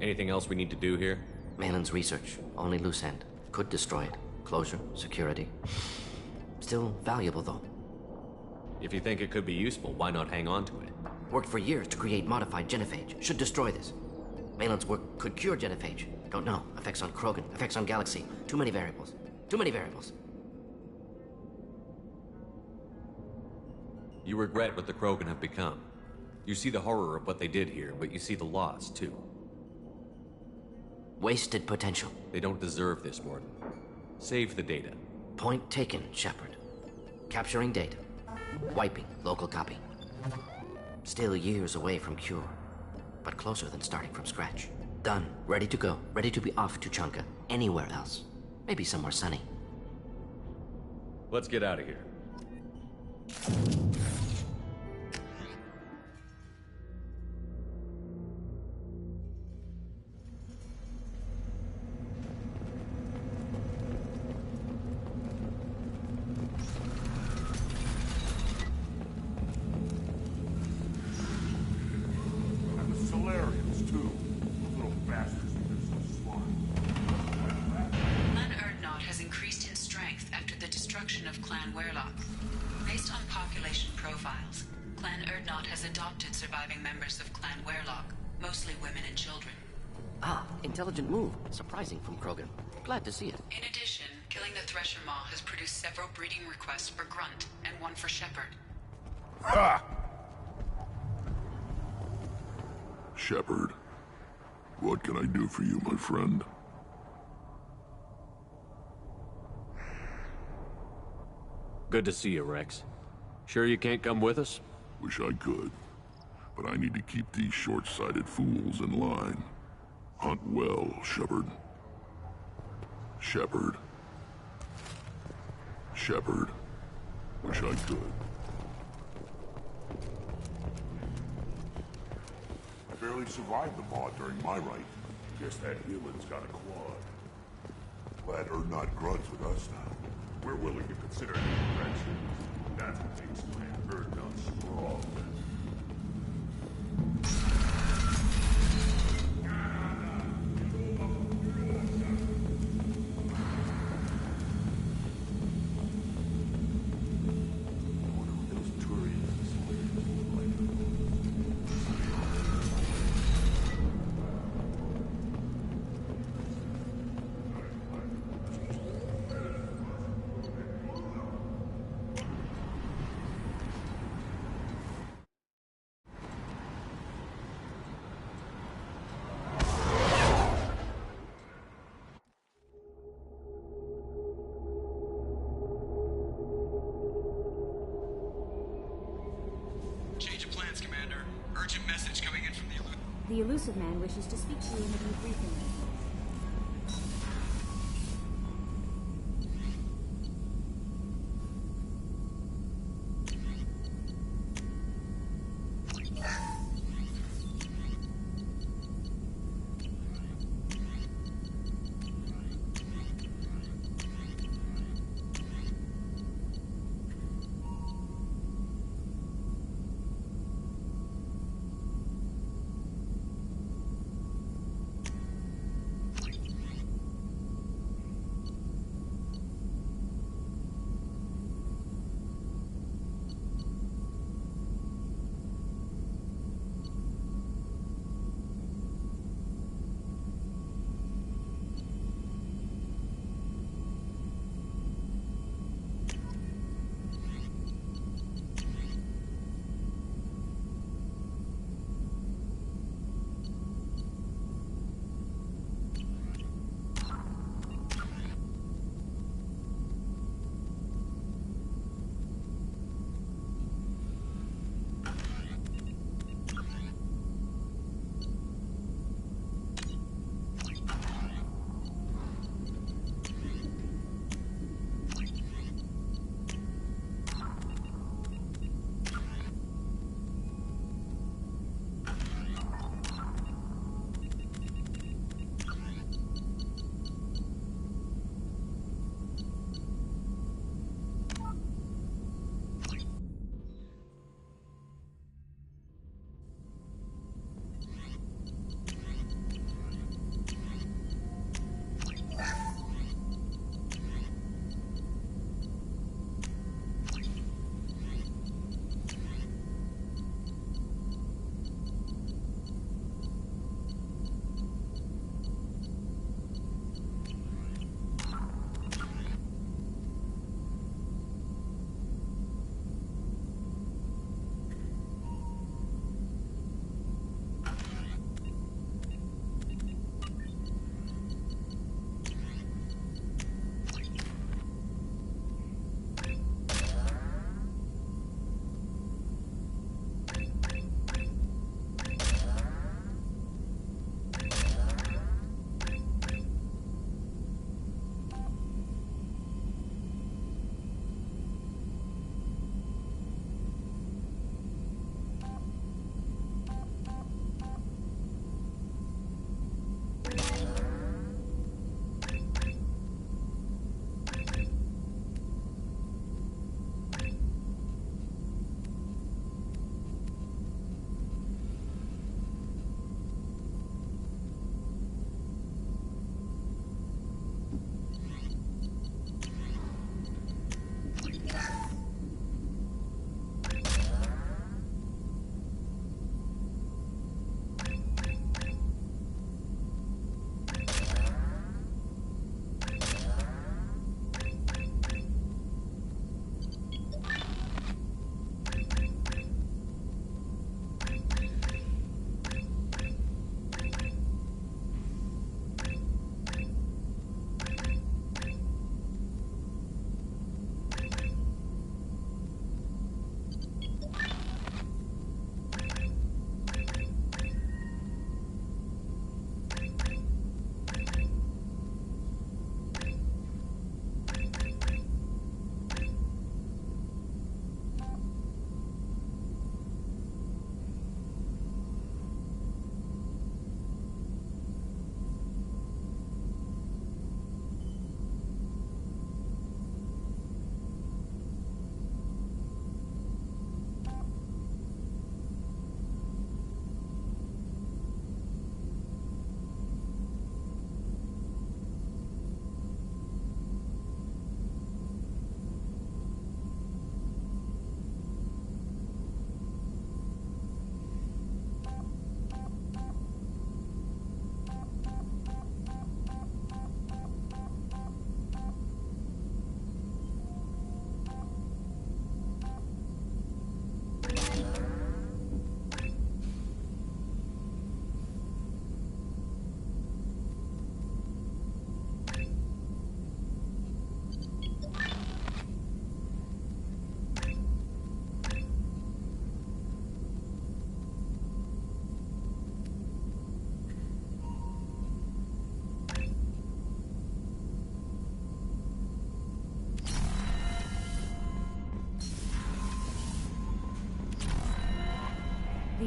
Anything else we need to do here? Malin's research. Only loose end. Could destroy it. Closure, security. Still valuable, though. If you think it could be useful, why not hang on to it? Worked for years to create modified genophage. Should destroy this. Malin's work could cure genophage. Don't know. Effects on Krogan. Effects on Galaxy. Too many variables. Too many variables. You regret what the Krogan have become. You see the horror of what they did here, but you see the loss, too. Wasted potential. They don't deserve this, Morton. Save the data. Point taken, Shepard. Capturing data. Wiping local copy. Still years away from cure, but closer than starting from scratch. Done. Ready to go. Ready to be off to Tuchanka. Anywhere else. Maybe somewhere sunny. Let's get out of here. Intelligent move. Surprising from Krogan. Glad to see it. In addition, killing the Thresher Maw has produced several breeding requests for Grunt, and one for Shepard. Ha! Shepard, what can I do for you, my friend? Good to see you, Rex. Sure you can't come with us? Wish I could. But I need to keep these short-sighted fools in line. Hunt well, Shepard. Shepard. Shepard. Wish I could. I barely survived the Maw during my rite. Guess that human's got a quad. Glad Urdnot Grunt's with us now. We're willing to consider any direction. That's what makes Clan Urdnot strong. The Illusive Man wishes to speak to you in the debriefing room.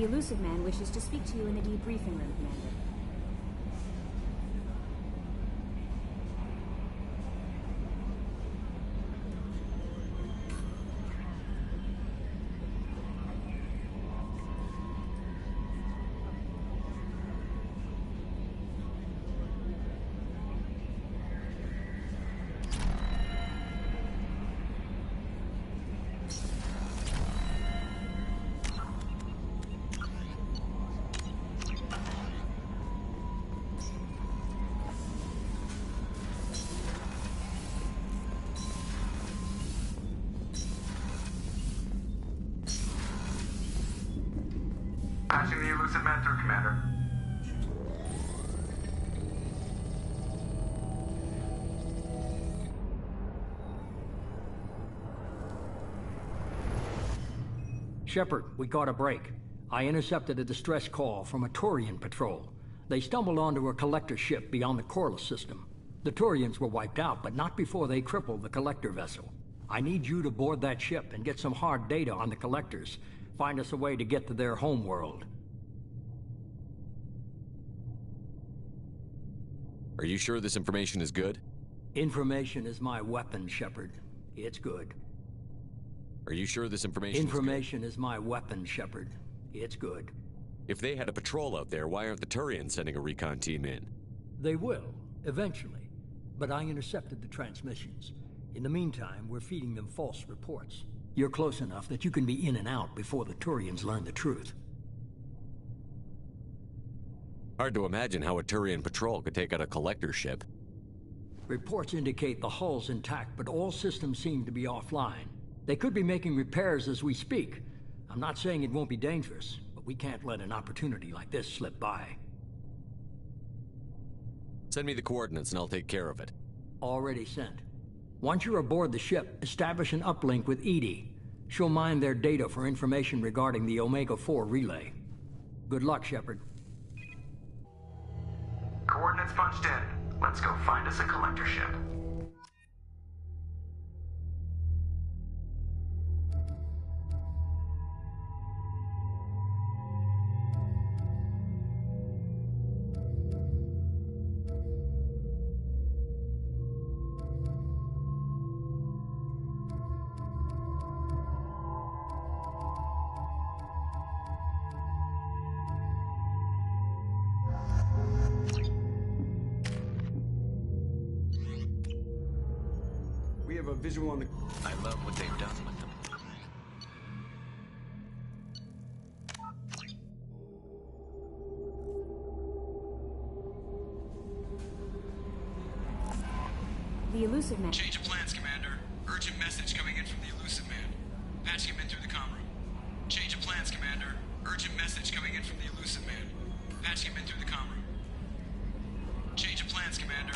The Elusive Man wishes to speak to you in the debriefing room, Commander. Patching the Elusive Man through, Commander. Shepard, we got a break. I intercepted a distress call from a Turian patrol. They stumbled onto a collector ship beyond the Corliss system. The Turians were wiped out, but not before they crippled the collector vessel. I need you to board that ship and get some hard data on the collectors. Find us a way to get to their homeworld. Are you sure this information is good? Information is my weapon, Shepard. It's good. Are you sure this information is my weapon, Shepard. It's good. If they had a patrol out there, why aren't the Turians sending a recon team in? They will, eventually. But I intercepted the transmissions. In the meantime, we're feeding them false reports. You're close enough that you can be in and out before the Turians learn the truth. Hard to imagine how a Turian patrol could take out a collector ship. Reports indicate the hull's intact, but all systems seem to be offline. They could be making repairs as we speak. I'm not saying it won't be dangerous, but we can't let an opportunity like this slip by. Send me the coordinates and I'll take care of it. Already sent. Once you're aboard the ship, establish an uplink with EDI. She'll mine their data for information regarding the Omega-4 relay. Good luck, Shepard. Coordinates punched in. Let's go find us a collector ship. Visual on the... I love what they've done with them. The Elusive Man... Change of plans, Commander. Urgent message coming in from the Elusive Man. Patching him in through the comm room. Change of plans, Commander. Urgent message coming in from the Elusive Man. Patching him in through the comm room. Change of plans, Commander.